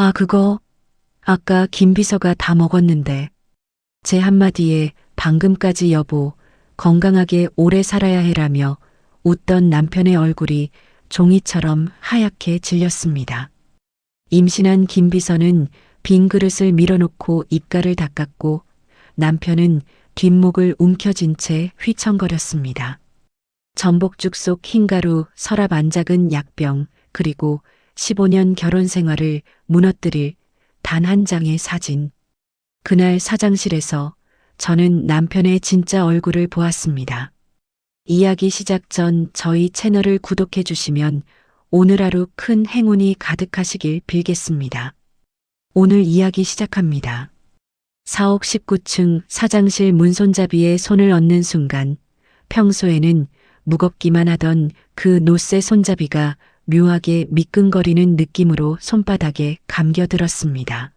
아, 그거 아까 김 비서가 다 먹었는데. 제 한마디에 방금까지 여보, 건강하게 오래 살아야 해라며 웃던 남편의 얼굴이 종이처럼 하얗게 질렸습니다. 임신한 김 비서는 빈 그릇을 밀어놓고 입가를 닦았고 남편은 뒷목을 움켜쥔 채 휘청거렸습니다. 전복죽 속 흰가루, 서랍 안 작은 약병, 그리고 15년 결혼 생활을 무너뜨릴 단 한 장의 사진. 그날 사장실에서 저는 남편의 진짜 얼굴을 보았습니다. 이야기 시작 전 저희 채널을 구독해 주시면 오늘 하루 큰 행운이 가득하시길 빌겠습니다. 오늘 이야기 시작합니다. 사옥 19층 사장실 문손잡이에 손을 얹는 순간 평소에는 무겁기만 하던 그 노쇠 손잡이가 묘하게 미끈거리는 느낌으로 손바닥에 감겨들었습니다.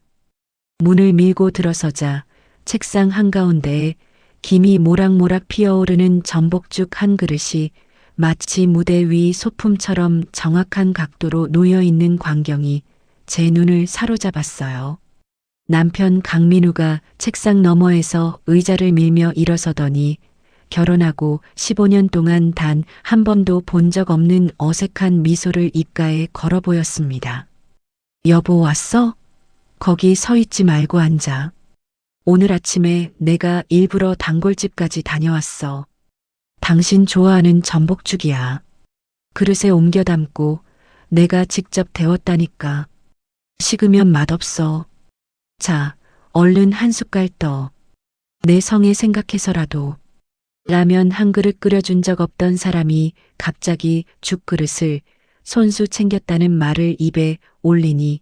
문을 밀고 들어서자 책상 한가운데에 김이 모락모락 피어오르는 전복죽 한 그릇이 마치 무대 위 소품처럼 정확한 각도로 놓여있는 광경이 제 눈을 사로잡았어요. 남편 강민우가 책상 너머에서 의자를 밀며 일어서더니 결혼하고 15년 동안 단 한 번도 본 적 없는 어색한 미소를 입가에 걸어 보였습니다. 여보 왔어? 거기 서 있지 말고 앉아. 오늘 아침에 내가 일부러 단골집까지 다녀왔어. 당신 좋아하는 전복죽이야. 그릇에 옮겨 담고 내가 직접 데웠다니까. 식으면 맛없어. 자, 얼른 한 숟갈 떠. 내 성에 생각해서라도. 라면 한 그릇 끓여준 적 없던 사람이 갑자기 죽그릇을 손수 챙겼다는 말을 입에 올리니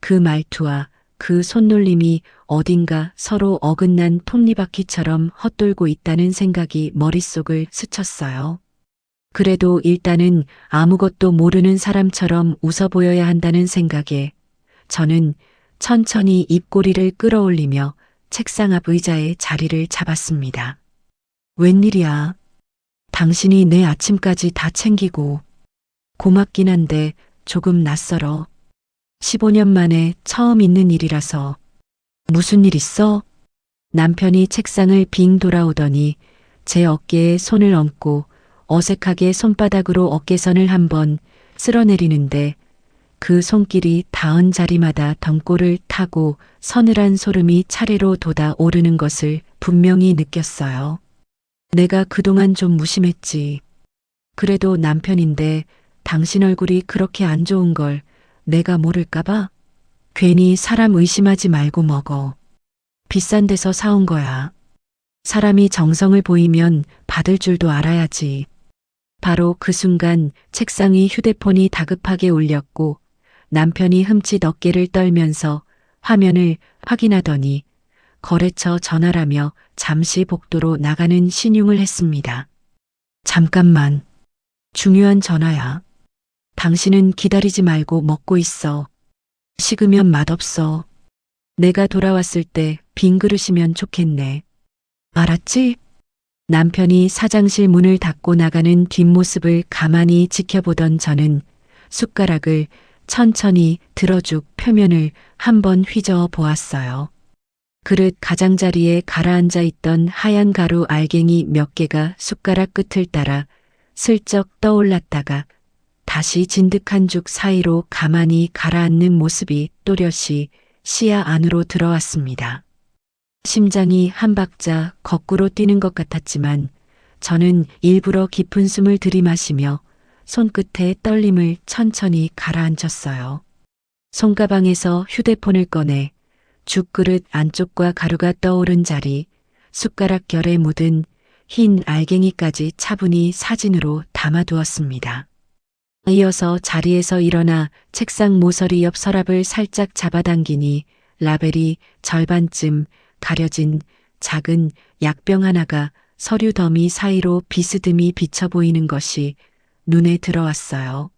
그 말투와 그 손놀림이 어딘가 서로 어긋난 톱니바퀴처럼 헛돌고 있다는 생각이 머릿속을 스쳤어요. 그래도 일단은 아무것도 모르는 사람처럼 웃어 보여야 한다는 생각에 저는 천천히 입꼬리를 끌어올리며 책상 앞 의자에 자리를 잡았습니다. 웬일이야. 당신이 내 아침까지 다 챙기고. 고맙긴 한데 조금 낯설어. 15년 만에 처음 있는 일이라서. 무슨 일 있어? 남편이 책상을 빙 돌아오더니 제 어깨에 손을 얹고 어색하게 손바닥으로 어깨선을 한번 쓸어내리는데 그 손길이 닿은 자리마다 덩골을 타고 서늘한 소름이 차례로 돋아오르는 것을 분명히 느꼈어요. 내가 그동안 좀 무심했지. 그래도 남편인데 당신 얼굴이 그렇게 안 좋은 걸 내가 모를까봐? 괜히 사람 의심하지 말고 먹어. 비싼 데서 사온 거야. 사람이 정성을 보이면 받을 줄도 알아야지. 바로 그 순간 책상 위 휴대폰이 다급하게 울렸고 남편이 흠칫 어깨를 떨면서 화면을 확인하더니 거래처 전화라며 잠시 복도로 나가는 신용을 했습니다. 잠깐만. 중요한 전화야. 당신은 기다리지 말고 먹고 있어. 식으면 맛없어. 내가 돌아왔을 때 빈 그릇이면 좋겠네. 알았지? 남편이 사장실 문을 닫고 나가는 뒷모습을 가만히 지켜보던 저는 숟가락을 천천히 들어죽 표면을 한번 휘저어 보았어요. 그릇 가장자리에 가라앉아 있던 하얀 가루 알갱이 몇 개가 숟가락 끝을 따라 슬쩍 떠올랐다가 다시 진득한 죽 사이로 가만히 가라앉는 모습이 또렷이 시야 안으로 들어왔습니다. 심장이 한 박자 거꾸로 뛰는 것 같았지만 저는 일부러 깊은 숨을 들이마시며 손끝에 떨림을 천천히 가라앉혔어요. 손가방에서 휴대폰을 꺼내 죽그릇 안쪽과 가루가 떠오른 자리, 숟가락 결에 묻은 흰 알갱이까지 차분히 사진으로 담아두었습니다. 이어서 자리에서 일어나 책상 모서리 옆 서랍을 살짝 잡아당기니 라벨이 절반쯤 가려진 작은 약병 하나가 서류 더미 사이로 비스듬히 비쳐 보이는 것이 눈에 들어왔어요.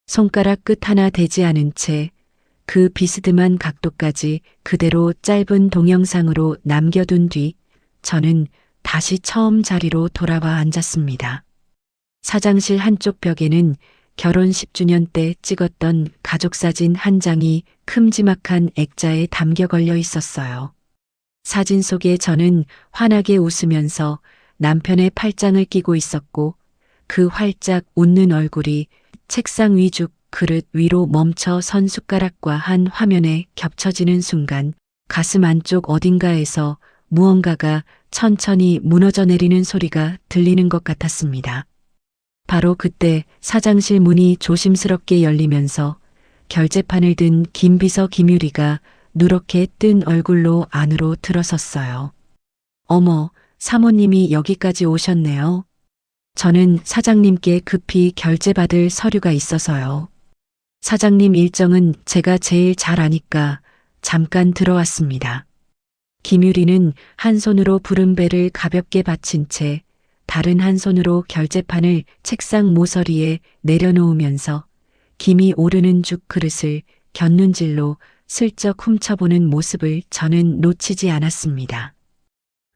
손가락 끝 하나 되지 않은 채 그 비스듬한 각도까지 그대로 짧은 동영상으로 남겨둔 뒤 저는 다시 처음 자리로 돌아와 앉았습니다. 사장실 한쪽 벽에는 결혼 10주년 때 찍었던 가족사진 한 장이 큼지막한 액자에 담겨 걸려 있었어요. 사진 속의 저는 환하게 웃으면서 남편의 팔짱을 끼고 있었고 그 활짝 웃는 얼굴이 책상 위죽 그릇 위로 멈춰 선 숟가락과 한 화면에 겹쳐지는 순간 가슴 안쪽 어딘가에서 무언가가 천천히 무너져 내리는 소리가 들리는 것 같았습니다. 바로 그때 사장실 문이 조심스럽게 열리면서 결제판을 든 김비서 김유리가 누렇게 뜬 얼굴로 안으로 들어섰어요. 어머, 사모님이 여기까지 오셨네요. 저는 사장님께 급히 결제받을 서류가 있어서요. 사장님 일정은 제가 제일 잘 아니까 잠깐 들어왔습니다. 김유리는 한 손으로 부른 배를 가볍게 받친 채 다른 한 손으로 결제판을 책상 모서리에 내려놓으면서 김이 오르는 죽 그릇을 곁눈질로 슬쩍 훔쳐보는 모습을 저는 놓치지 않았습니다.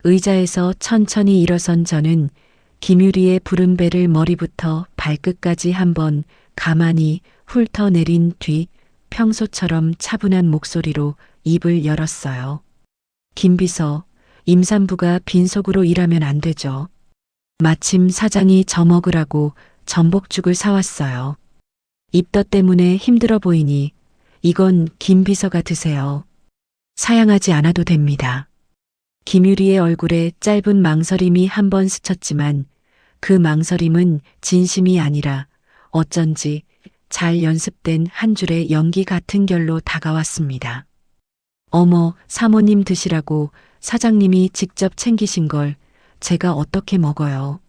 의자에서 천천히 일어선 저는 김유리의 부른 배를 머리부터 발끝까지 한번 가만히 훑어내린 뒤 평소처럼 차분한 목소리로 입을 열었어요. 김비서, 임산부가 빈속으로 일하면 안 되죠. 마침 사장이 저 먹으라고 전복죽을 사왔어요. 입덧 때문에 힘들어 보이니 이건 김비서가 드세요. 사양하지 않아도 됩니다. 김유리의 얼굴에 짧은 망설임이 한번 스쳤지만 그 망설임은 진심이 아니라 어쩐지 잘 연습된 한 줄의 연기 같은 결로 다가왔습니다. 어머, 사모님 드시라고 사장님이 직접 챙기신 걸 제가 어떻게 먹어요?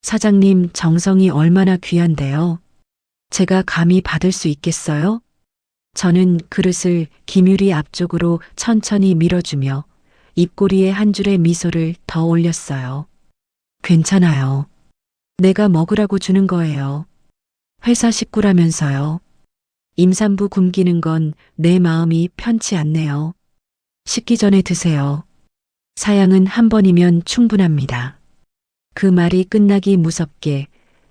사장님 정성이 얼마나 귀한데요? 제가 감히 받을 수 있겠어요? 저는 그릇을 김유리 앞쪽으로 천천히 밀어주며 입꼬리에 한 줄의 미소를 더 올렸어요. 괜찮아요. 내가 먹으라고 주는 거예요. 회사 식구라면서요. 임산부 굶기는 건 내 마음이 편치 않네요. 식기 전에 드세요. 사양은 한 번이면 충분합니다. 그 말이 끝나기 무섭게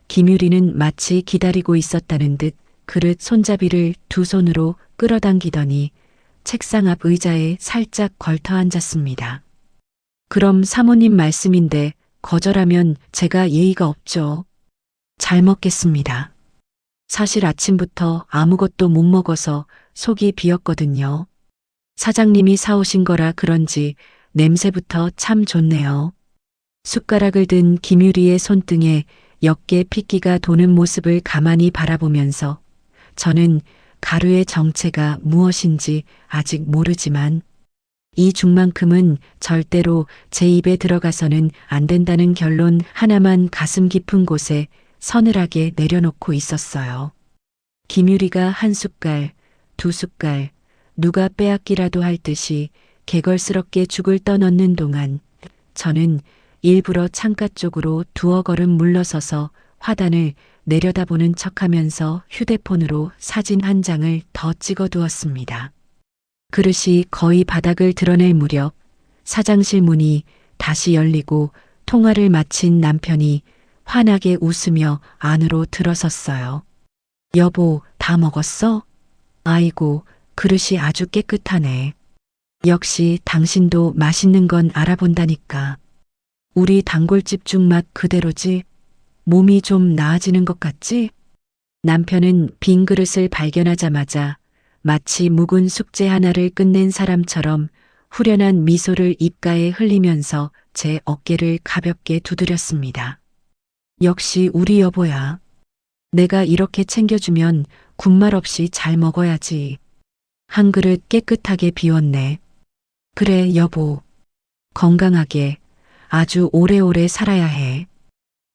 김유리는 마치 기다리고 있었다는 듯 그릇 손잡이를 두 손으로 끌어당기더니 책상 앞 의자에 살짝 걸터 앉았습니다. 그럼 사모님 말씀인데 거절하면 제가 예의가 없죠. 잘 먹겠습니다. 사실 아침부터 아무것도 못 먹어서 속이 비었거든요. 사장님이 사오신 거라 그런지 냄새부터 참 좋네요. 숟가락을 든 김유리의 손등에 옅게 핏기가 도는 모습을 가만히 바라보면서 저는 가루의 정체가 무엇인지 아직 모르지만 이 죽만큼은 절대로 제 입에 들어가서는 안 된다는 결론 하나만 가슴 깊은 곳에 서늘하게 내려놓고 있었어요. 김유리가 한 숟갈, 두 숟갈, 누가 빼앗기라도 할 듯이 개걸스럽게 죽을 떠넣는 동안 저는 일부러 창가 쪽으로 두어 걸음 물러서서 화단을 내려다보는 척하면서 휴대폰으로 사진 한 장을 더 찍어두었습니다. 그릇이 거의 바닥을 드러낼 무렵 사장실 문이 다시 열리고 통화를 마친 남편이 환하게 웃으며 안으로 들어섰어요. 여보, 다 먹었어? 아이고, 그릇이 아주 깨끗하네. 역시 당신도 맛있는 건 알아본다니까. 우리 단골집 죽맛 그대로지? 몸이 좀 나아지는 것 같지? 남편은 빈 그릇을 발견하자마자 마치 묵은 숙제 하나를 끝낸 사람처럼 후련한 미소를 입가에 흘리면서 제 어깨를 가볍게 두드렸습니다. 역시 우리 여보야. 내가 이렇게 챙겨주면 군말 없이 잘 먹어야지. 한 그릇 깨끗하게 비웠네. 그래, 여보. 건강하게 아주 오래오래 살아야 해.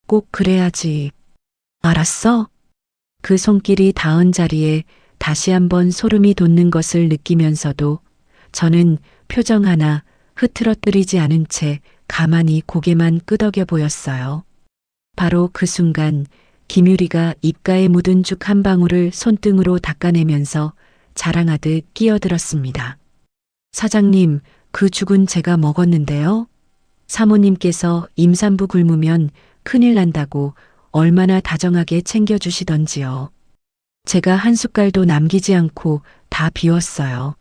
꼭 그래야지. 알았어? 그 손길이 닿은 자리에 다시 한번 소름이 돋는 것을 느끼면서도 저는 표정 하나 흐트러뜨리지 않은 채 가만히 고개만 끄덕여 보였어요. 바로 그 순간 김유리가 입가에 묻은 죽 한 방울을 손등으로 닦아내면서 자랑하듯 끼어들었습니다. 사장님, 그 죽은 제가 먹었는데요. 사모님께서 임산부 굶으면 큰일 난다고 얼마나 다정하게 챙겨주시던지요. 제가 한 숟갈도 남기지 않고 다 비웠어요.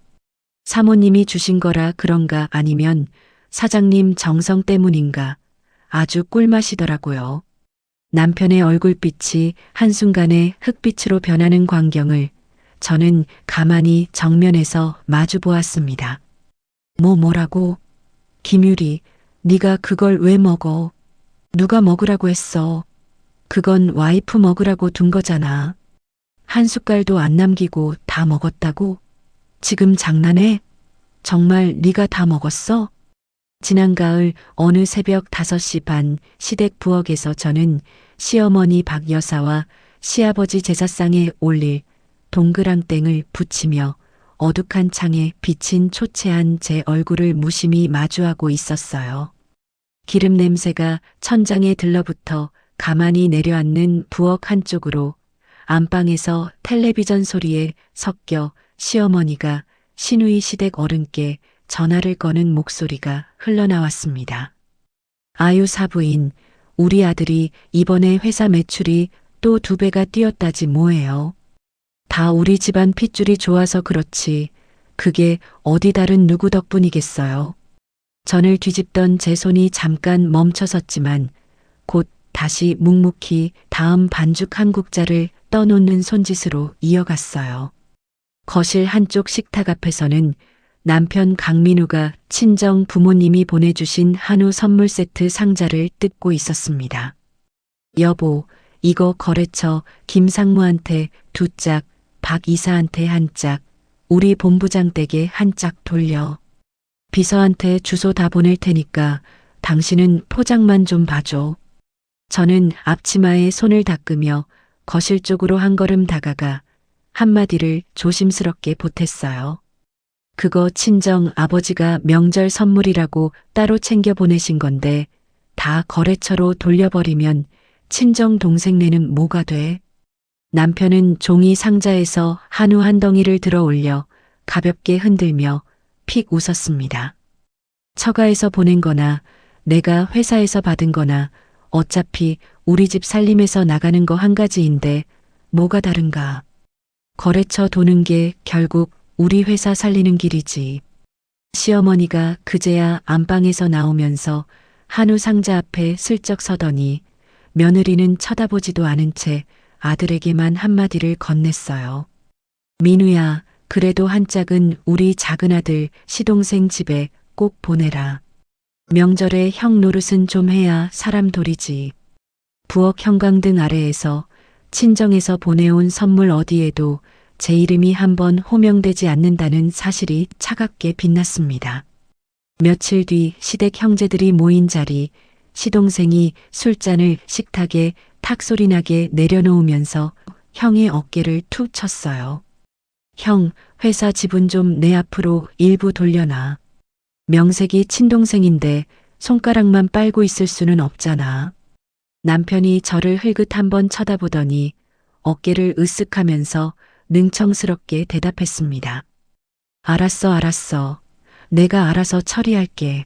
사모님이 주신 거라 그런가 아니면 사장님 정성 때문인가 아주 꿀맛이더라고요. 남편의 얼굴빛이 한순간에 흑빛으로 변하는 광경을 저는 가만히 정면에서 마주 보았습니다. 뭐라고? 김유리, 네가 그걸 왜 먹어? 누가 먹으라고 했어? 그건 와이프 먹으라고 둔 거잖아. 한 숟갈도 안 남기고 다 먹었다고? 지금 장난해? 정말 네가 다 먹었어? 지난 가을 어느 새벽 5시 반 시댁 부엌에서 저는 시어머니 박 여사와 시아버지 제사상에 올릴 동그랑땡을 붙이며 어둑한 창에 비친 초췌한 제 얼굴을 무심히 마주하고 있었어요. 기름 냄새가 천장에 들러붙어 가만히 내려앉는 부엌 한쪽으로 안방에서 텔레비전 소리에 섞여 시어머니가 시누이 시댁 어른께 전화를 거는 목소리가 흘러나왔습니다. 아유 사부인, 우리 아들이 이번에 회사 매출이 또 2배가 뛰었다지 뭐예요. 다 우리 집안 핏줄이 좋아서 그렇지 그게 어디 다른 누구 덕분이겠어요. 전을 뒤집던 제 손이 잠깐 멈춰섰지만 곧 다시 묵묵히 다음 반죽 한 국자를 떠놓는 손짓으로 이어갔어요. 거실 한쪽 식탁 앞에서는 남편 강민우가 친정 부모님이 보내주신 한우 선물 세트 상자를 뜯고 있었습니다. 여보, 이거 거래처 김상무한테 2짝, 박 이사한테 1짝, 우리 본부장 댁에 1짝 돌려. 비서한테 주소 다 보낼 테니까 당신은 포장만 좀 봐줘. 저는 앞치마에 손을 닦으며 거실 쪽으로 한 걸음 다가가 한마디를 조심스럽게 보탰어요. 그거 친정 아버지가 명절 선물이라고 따로 챙겨 보내신 건데 다 거래처로 돌려버리면 친정 동생네는 뭐가 돼? 남편은 종이 상자에서 한우 한 덩이를 들어 올려 가볍게 흔들며 픽 웃었습니다. 처가에서 보낸 거나 내가 회사에서 받은 거나 어차피 우리 집 살림에서 나가는 거 한 가지인데 뭐가 다른가? 거래처 도는 게 결국 우리 회사 살리는 길이지. 시어머니가 그제야 안방에서 나오면서 한우 상자 앞에 슬쩍 서더니 며느리는 쳐다보지도 않은 채 아들에게만 한마디를 건넸어요. 민우야, 그래도 1짝은 우리 작은아들 시동생 집에 꼭 보내라. 명절에 형 노릇은 좀 해야 사람 돌이지. 부엌 형광등 아래에서 친정에서 보내온 선물 어디에도 제 이름이 한번 호명되지 않는다는 사실이 차갑게 빛났습니다. 며칠 뒤 시댁 형제들이 모인 자리, 시동생이 술잔을 식탁에 탁 소리나게 내려놓으면서 형의 어깨를 툭 쳤어요. 형, 회사 지분 좀 내 앞으로 일부 돌려놔. 명색이 친동생인데 손가락만 빨고 있을 수는 없잖아. 남편이 저를 흘긋 한번 쳐다보더니 어깨를 으쓱하면서 능청스럽게 대답했습니다. 알았어. 내가 알아서 처리할게.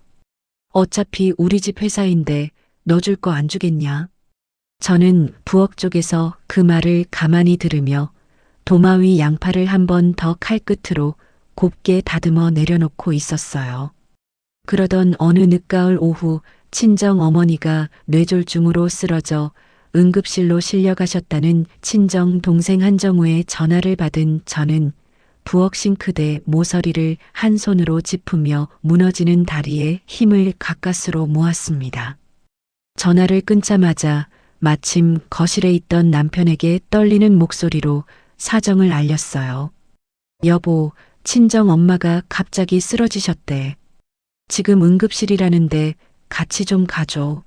어차피 우리 집 회사인데 너 줄 거 안 주겠냐? 저는 부엌 쪽에서 그 말을 가만히 들으며 도마 위 양파를 한 번 더 칼끝으로 곱게 다듬어 내려놓고 있었어요. 그러던 어느 늦가을 오후 친정 어머니가 뇌졸중으로 쓰러져 응급실로 실려가셨다는 친정 동생 한정우의 전화를 받은 저는 부엌 싱크대 모서리를 한 손으로 짚으며 무너지는 다리에 힘을 가까스로 모았습니다. 전화를 끊자마자 마침 거실에 있던 남편에게 떨리는 목소리로 사정을 알렸어요. 여보, 친정 엄마가 갑자기 쓰러지셨대. 지금 응급실이라는데 같이 좀 가줘.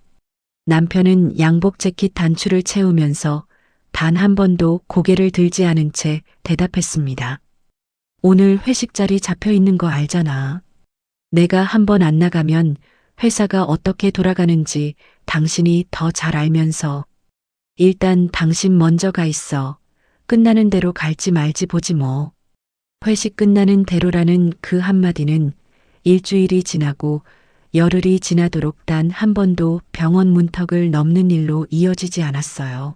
남편은 양복 재킷 단추를 채우면서 단 한 번도 고개를 들지 않은 채 대답했습니다. 오늘 회식 자리 잡혀 있는 거 알잖아. 내가 한 번 안 나가면 회사가 어떻게 돌아가는지 당신이 더 잘 알면서 일단 당신 먼저 가 있어. 끝나는 대로 갈지 말지 보지 뭐. 회식 끝나는 대로라는 그 한마디는 일주일이 지나고 열흘이 지나도록 단 한 번도 병원 문턱을 넘는 일로 이어지지 않았어요.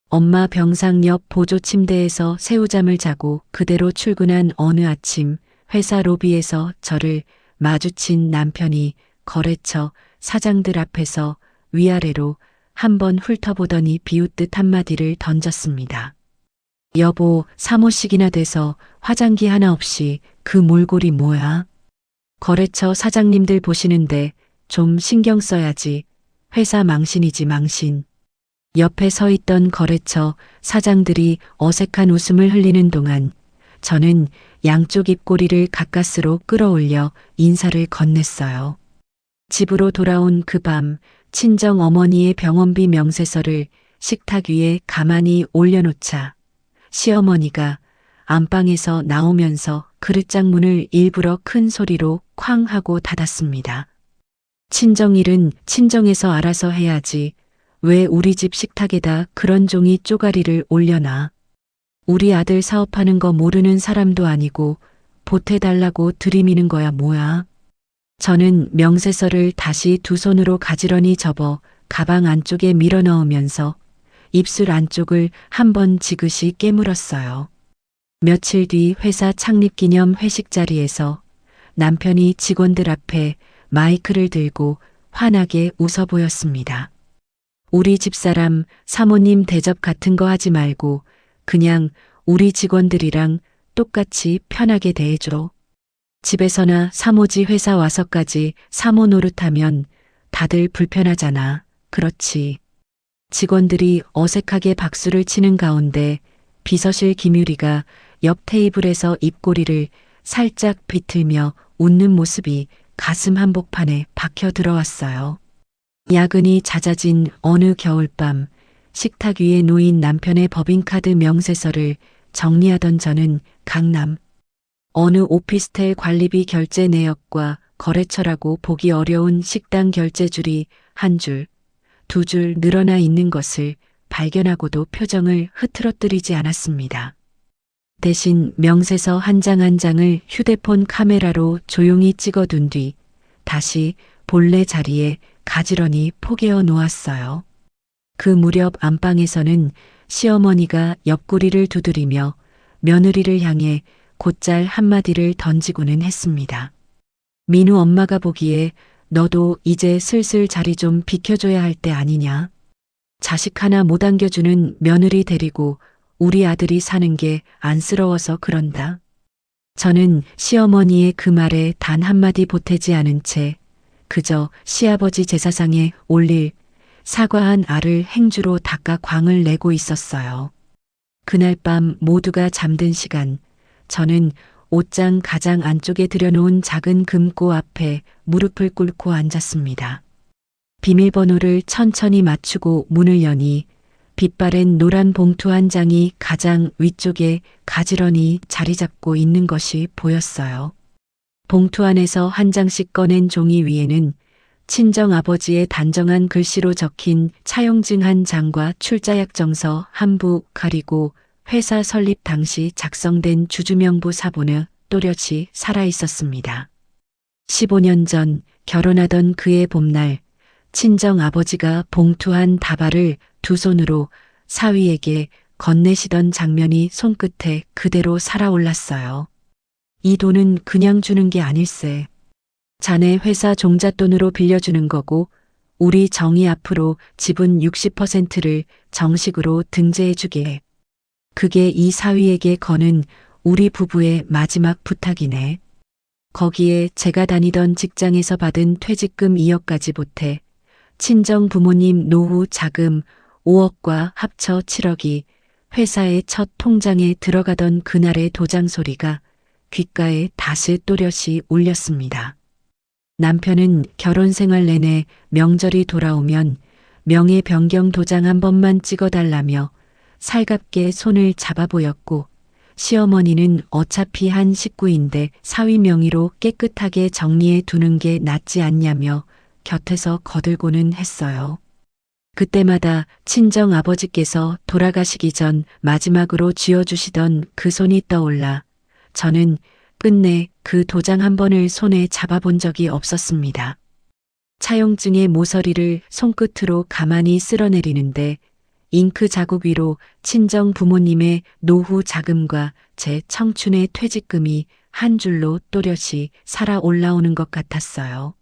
엄마 병상 옆 보조 침대에서 새우잠을 자고 그대로 출근한 어느 아침 회사 로비에서 저를 마주친 남편이 거래처 사장들 앞에서 위아래로 한번 훑어보더니 비웃듯 한마디를 던졌습니다. 여보, 사모씩이나 돼서 화장기 하나 없이 그 몰골이 뭐야? 거래처 사장님들 보시는데 좀 신경 써야지. 회사 망신이지 망신. 옆에 서 있던 거래처 사장들이 어색한 웃음을 흘리는 동안 저는 양쪽 입꼬리를 가까스로 끌어올려 인사를 건넸어요. 집으로 돌아온 그 밤 친정 어머니의 병원비 명세서를 식탁 위에 가만히 올려놓자 시어머니가 안방에서 나오면서 그릇장 문을 일부러 큰 소리로 쾅 하고 닫았습니다. 친정일은 친정에서 알아서 해야지. 왜 우리 집 식탁에다 그런 종이 쪼가리를 올려놔. 우리 아들 사업하는 거 모르는 사람도 아니고 보태달라고 들이미는 거야 뭐야. 저는 명세서를 다시 두 손으로 가지런히 접어 가방 안쪽에 밀어 넣으면서 입술 안쪽을 한번 지그시 깨물었어요. 며칠 뒤 회사 창립 기념 회식 자리에서 남편이 직원들 앞에 마이크를 들고 환하게 웃어 보였습니다. 우리 집사람 사모님 대접 같은 거 하지 말고 그냥 우리 직원들이랑 똑같이 편하게 대해줘. 집에서나 사모지 회사 와서까지 사모 노릇하면 다들 불편하잖아. 그렇지. 직원들이 어색하게 박수를 치는 가운데 비서실 김유리가 옆 테이블에서 입꼬리를 살짝 비틀며 웃는 모습이 가슴 한복판에 박혀 들어왔어요. 야근이 잦아진 어느 겨울밤 식탁 위에 놓인 남편의 법인카드 명세서를 정리하던 저는 강남 어느 오피스텔 관리비 결제 내역과 거래처라고 보기 어려운 식당 결제줄이 한 줄, 두 줄 늘어나 있는 것을 발견하고도 표정을 흐트러뜨리지 않았습니다. 대신 명세서 한 장 한 장을 휴대폰 카메라로 조용히 찍어둔 뒤 다시 본래 자리에 가지런히 포개어 놓았어요. 그 무렵 안방에서는 시어머니가 옆구리를 두드리며 며느리를 향해 곧잘 한마디를 던지고는 했습니다. 민우 엄마가 보기에 너도 이제 슬슬 자리 좀 비켜줘야 할 때 아니냐. 자식 하나 못 안겨주는 며느리 데리고 우리 아들이 사는 게 안쓰러워서 그런다. 저는 시어머니의 그 말에 단 한마디 보태지 않은 채 그저 시아버지 제사상에 올릴 사과한 알을 행주로 닦아 광을 내고 있었어요. 그날 밤 모두가 잠든 시간 저는 옷장 가장 안쪽에 들여놓은 작은 금고 앞에 무릎을 꿇고 앉았습니다. 비밀번호를 천천히 맞추고 문을 여니 빛바랜 노란 봉투 한 장이 가장 위쪽에 가지런히 자리 잡고 있는 것이 보였어요. 봉투 안에서 한 장씩 꺼낸 종이 위에는 친정 아버지의 단정한 글씨로 적힌 차용증 한 장과 출자약정서 한 부 가리고 회사 설립 당시 작성된 주주명부 사본은 또렷이 살아있었습니다. 15년 전 결혼하던 그의 봄날 친정 아버지가 봉투 한 다발을 두 손으로 사위에게 건네시던 장면이 손끝에 그대로 살아올랐어요. 이 돈은 그냥 주는 게 아닐세. 자네 회사 종잣돈으로 빌려주는 거고 우리 정이 앞으로 지분 60%를 정식으로 등재해주게. 그게 이 사위에게 거는 우리 부부의 마지막 부탁이네. 거기에 제가 다니던 직장에서 받은 퇴직금 2억까지 보태 친정 부모님 노후 자금 5억과 합쳐 7억이 회사의 첫 통장에 들어가던 그날의 도장 소리가 귓가에 다시 또렷이 울렸습니다. 남편은 결혼 생활 내내 명절이 돌아오면 명예 변경 도장 한 번만 찍어달라며 살갑게 손을 잡아 보였고 시어머니는 어차피 한 식구인데 사위 명의로 깨끗하게 정리해 두는 게 낫지 않냐며 곁에서 거들고는 했어요. 그때마다 친정 아버지께서 돌아가시기 전 마지막으로 쥐어주시던 그 손이 떠올라 저는 끝내 그 도장 한 번을 손에 잡아본 적이 없었습니다. 차용증의 모서리를 손끝으로 가만히 쓸어내리는데 잉크 자국 위로 친정 부모님의 노후 자금과 제 청춘의 퇴직금이 한 줄로 또렷이 살아 올라오는 것 같았어요.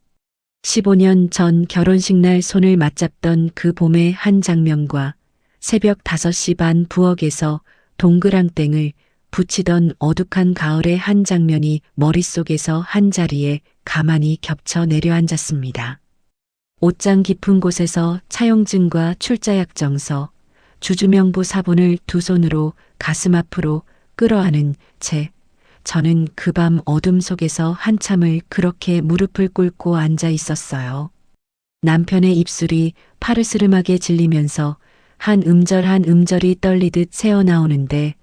15년 전 결혼식 날 손을 맞잡던 그 봄의 한 장면과 새벽 5시 반 부엌에서 동그랑땡을 붙이던 어둑한 가을의 한 장면이 머릿속에서 한 자리에 가만히 겹쳐 내려앉았습니다. 옷장 깊은 곳에서 차용증과 출자약정서, 주주명부 사본을 두 손으로 가슴 앞으로 끌어안은 채 저는 그 밤 어둠 속에서 한참을 그렇게 무릎을 꿇고 앉아 있었어요. 남편의 입술이 파르스름하게 질리면서 한 음절 한 음절이 떨리듯 새어나오는데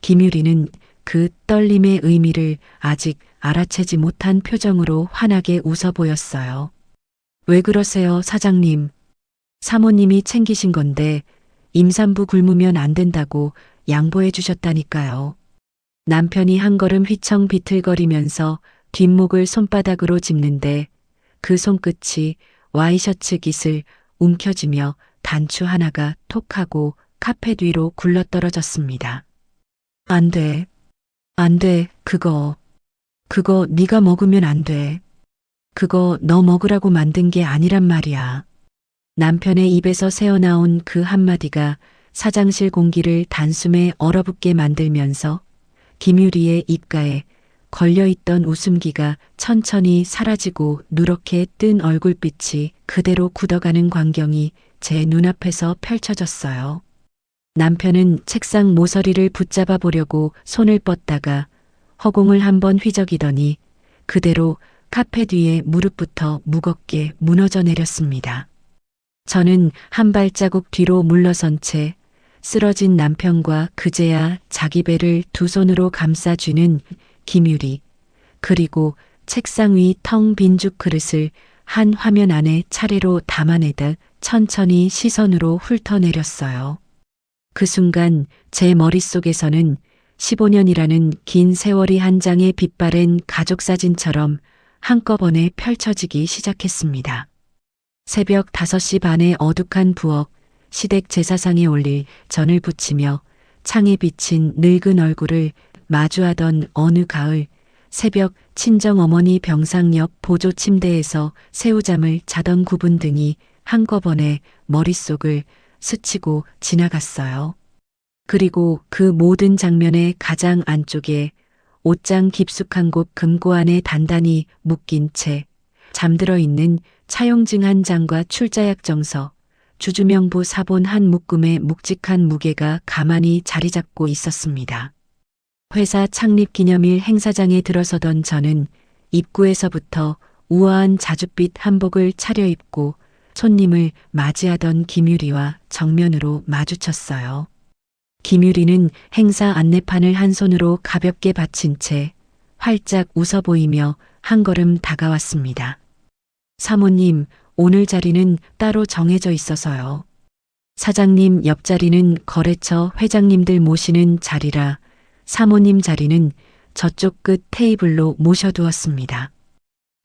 김유리는 그 떨림의 의미를 아직 알아채지 못한 표정으로 환하게 웃어 보였어요. 왜 그러세요, 사장님? 사모님이 챙기신 건데 임산부 굶으면 안 된다고 양보해 주셨다니까요. 남편이 한 걸음 휘청 비틀거리면서 뒷목을 손바닥으로 짚는데 그 손끝이 와이셔츠 깃을 움켜쥐며 단추 하나가 톡 하고 카펫 위로 굴러떨어졌습니다. 안 돼. 안 돼. 그거 네가 먹으면 안 돼. 그거 너 먹으라고 만든 게 아니란 말이야. 남편의 입에서 새어나온 그 한마디가 사장실 공기를 단숨에 얼어붙게 만들면서 김유리의 입가에 걸려있던 웃음기가 천천히 사라지고 누렇게 뜬 얼굴빛이 그대로 굳어가는 광경이 제 눈앞에서 펼쳐졌어요. 남편은 책상 모서리를 붙잡아 보려고 손을 뻗다가 허공을 한번 휘저기더니 그대로 카펫 위에 무릎부터 무겁게 무너져 내렸습니다. 저는 한 발자국 뒤로 물러선 채 쓰러진 남편과 그제야 자기 배를 두 손으로 감싸쥐는 김유리, 그리고 책상 위 텅 빈 죽 그릇을 한 화면 안에 차례로 담아내듯 천천히 시선으로 훑어내렸어요. 그 순간 제 머릿속에서는 15년이라는 긴 세월이 한 장의 빛바랜 가족사진처럼 한꺼번에 펼쳐지기 시작했습니다. 새벽 5시 반의 어둑한 부엌, 시댁 제사상에 올릴 전을 부치며 창에 비친 늙은 얼굴을 마주하던 어느 가을, 새벽 친정어머니 병상 옆 보조 침대에서 새우잠을 자던 구분 등이 한꺼번에 머릿속을 스치고 지나갔어요. 그리고 그 모든 장면의 가장 안쪽에 옷장 깊숙한 곳 금고 안에 단단히 묶인 채 잠들어 있는 차용증 한 장과 출자약정서, 주주명부 사본 한 묶음의 묵직한 무게가 가만히 자리 잡고 있었습니다. 회사 창립 기념일 행사장에 들어서던 저는 입구에서부터 우아한 자줏빛 한복을 차려입고 손님을 맞이하던 김유리와 정면으로 마주쳤어요. 김유리는 행사 안내판을 한 손으로 가볍게 받친 채 활짝 웃어 보이며 한 걸음 다가왔습니다. 사모님, 오늘 자리는 따로 정해져 있어서요. 사장님 옆자리는 거래처 회장님들 모시는 자리라 사모님 자리는 저쪽 끝 테이블로 모셔두었습니다.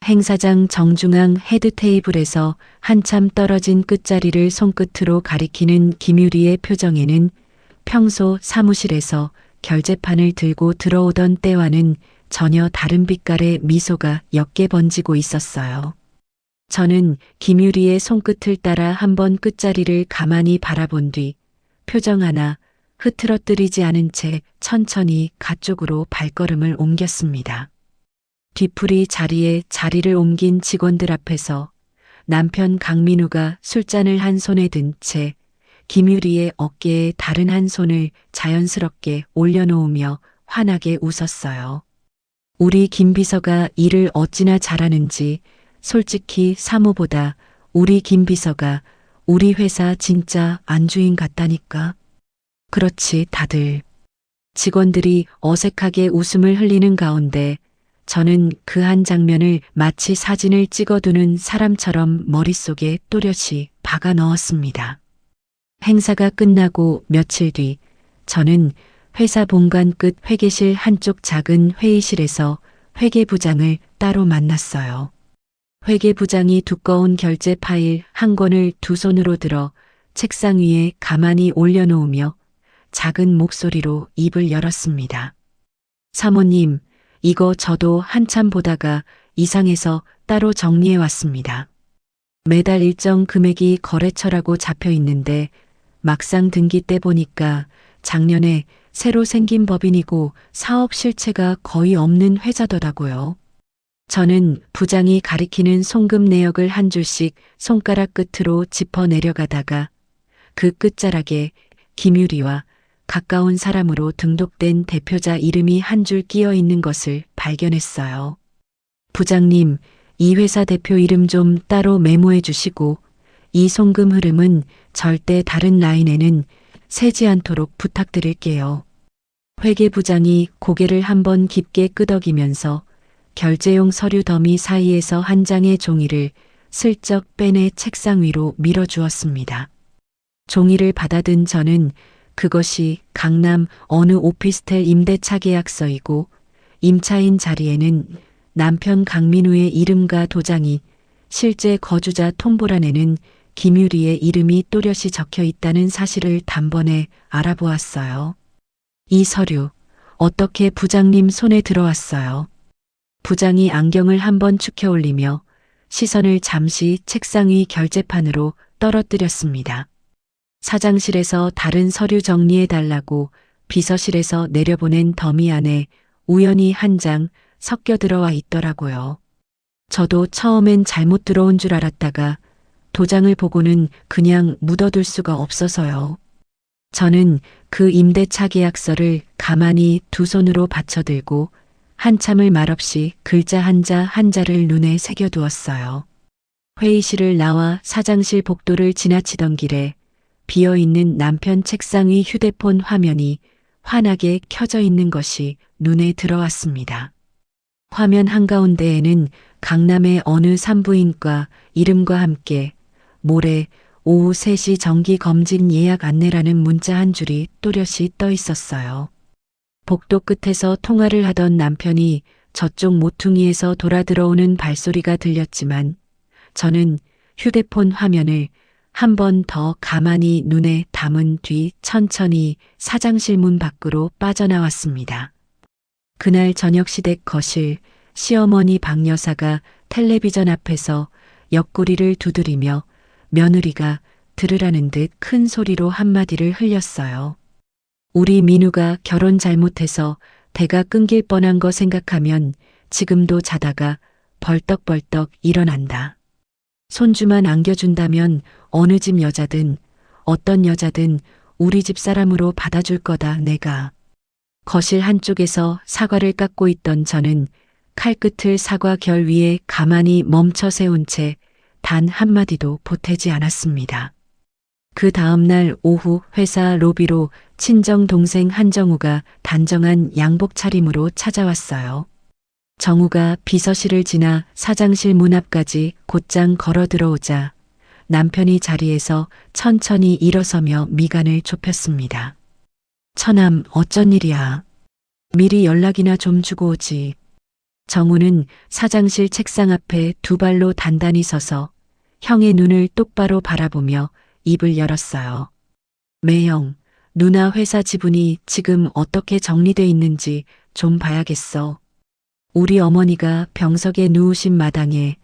행사장 정중앙 헤드 테이블에서 한참 떨어진 끝자리를 손끝으로 가리키는 김유리의 표정에는 평소 사무실에서 결제판을 들고 들어오던 때와는 전혀 다른 빛깔의 미소가 옅게 번지고 있었어요. 저는 김유리의 손끝을 따라 한번 끝자리를 가만히 바라본 뒤 표정 하나 흐트러뜨리지 않은 채 천천히 가쪽으로 발걸음을 옮겼습니다. 뒤풀이 자리에 자리를 옮긴 직원들 앞에서 남편 강민우가 술잔을 한 손에 든 채 김유리의 어깨에 다른 한 손을 자연스럽게 올려놓으며 환하게 웃었어요. 우리 김 비서가 일을 어찌나 잘하는지 솔직히 사모보다 우리 김 비서가 우리 회사 진짜 안주인 같다니까. 그렇지 다들. 직원들이 어색하게 웃음을 흘리는 가운데 저는 그 한 장면을 마치 사진을 찍어두는 사람처럼 머릿속에 또렷이 박아 넣었습니다. 행사가 끝나고 며칠 뒤 저는 회사 본관 끝 회계실 한쪽 작은 회의실에서 회계부장을 따로 만났어요. 회계부장이 두꺼운 결제 파일 한 권을 두 손으로 들어 책상 위에 가만히 올려놓으며 작은 목소리로 입을 열었습니다. 사모님, 이거 저도 한참 보다가 이상해서 따로 정리해 왔습니다. 매달 일정 금액이 거래처라고 잡혀 있는데 막상 등기 때 보니까 작년에 새로 생긴 법인이고 사업 실체가 거의 없는 회사더라고요. 저는 부장이 가리키는 송금 내역을 한 줄씩 손가락 끝으로 짚어 내려가다가 그 끝자락에 김유리와 가까운 사람으로 등록된 대표자 이름이 한 줄 끼어 있는 것을 발견했어요. 부장님, 이 회사 대표 이름 좀 따로 메모해 주시고 이 송금 흐름은 절대 다른 라인에는 새지 않도록 부탁드릴게요. 회계부장이 고개를 한번 깊게 끄덕이면서 결제용 서류 더미 사이에서 한 장의 종이를 슬쩍 빼내 책상 위로 밀어주었습니다. 종이를 받아든 저는 그것이 강남 어느 오피스텔 임대차 계약서이고 임차인 자리에는 남편 강민우의 이름과 도장이, 실제 거주자 통보란에는 김유리의 이름이 또렷이 적혀 있다는 사실을 단번에 알아보았어요. 이 서류 어떻게 부장님 손에 들어왔어요? 부장이 안경을 한번 축혀 올리며 시선을 잠시 책상 위 결제판으로 떨어뜨렸습니다. 사장실에서 다른 서류 정리해 달라고 비서실에서 내려보낸 더미 안에 우연히 한 장 섞여 들어와 있더라고요. 저도 처음엔 잘못 들어온 줄 알았다가 도장을 보고는 그냥 묻어둘 수가 없어서요. 저는 그 임대차 계약서를 가만히 두 손으로 받쳐들고 한참을 말없이 글자 한자 한자를 눈에 새겨두었어요. 회의실을 나와 사장실 복도를 지나치던 길에 비어있는 남편 책상 위 휴대폰 화면이 환하게 켜져 있는 것이 눈에 들어왔습니다. 화면 한가운데에는 강남의 어느 산부인과 이름과 함께 모레 오후 3시 정기검진 예약 안내라는 문자 한 줄이 또렷이 떠 있었어요. 복도 끝에서 통화를 하던 남편이 저쪽 모퉁이에서 돌아 들어오는 발소리가 들렸지만 저는 휴대폰 화면을 한 번 더 가만히 눈에 담은 뒤 천천히 사장실 문 밖으로 빠져나왔습니다. 그날 저녁 시댁 거실, 시어머니 박 여사가 텔레비전 앞에서 옆구리를 두드리며 며느리가 들으라는 듯 큰 소리로 한마디를 흘렸어요. 우리 민우가 결혼 잘못해서 대가 끊길 뻔한 거 생각하면 지금도 자다가 벌떡벌떡 일어난다. 손주만 안겨준다면 어느 집 여자든 어떤 여자든 우리 집 사람으로 받아줄 거다 내가. 거실 한쪽에서 사과를 깎고 있던 저는 칼끝을 사과 결 위에 가만히 멈춰 세운 채 단 한마디도 보태지 않았습니다. 그 다음날 오후 회사 로비로 친정 동생 한정우가 단정한 양복 차림으로 찾아왔어요. 정우가 비서실을 지나 사장실 문 앞까지 곧장 걸어 들어오자 남편이 자리에서 천천히 일어서며 미간을 좁혔습니다. 처남 어쩐 일이야. 미리 연락이나 좀 주고 오지. 정우는 사장실 책상 앞에 두 발로 단단히 서서 형의 눈을 똑바로 바라보며 입을 열었어요. 매형, 누나 회사 지분이 지금 어떻게 정리돼 있는지 좀 봐야겠어. 우리 어머니가 병석에 누우신 마당에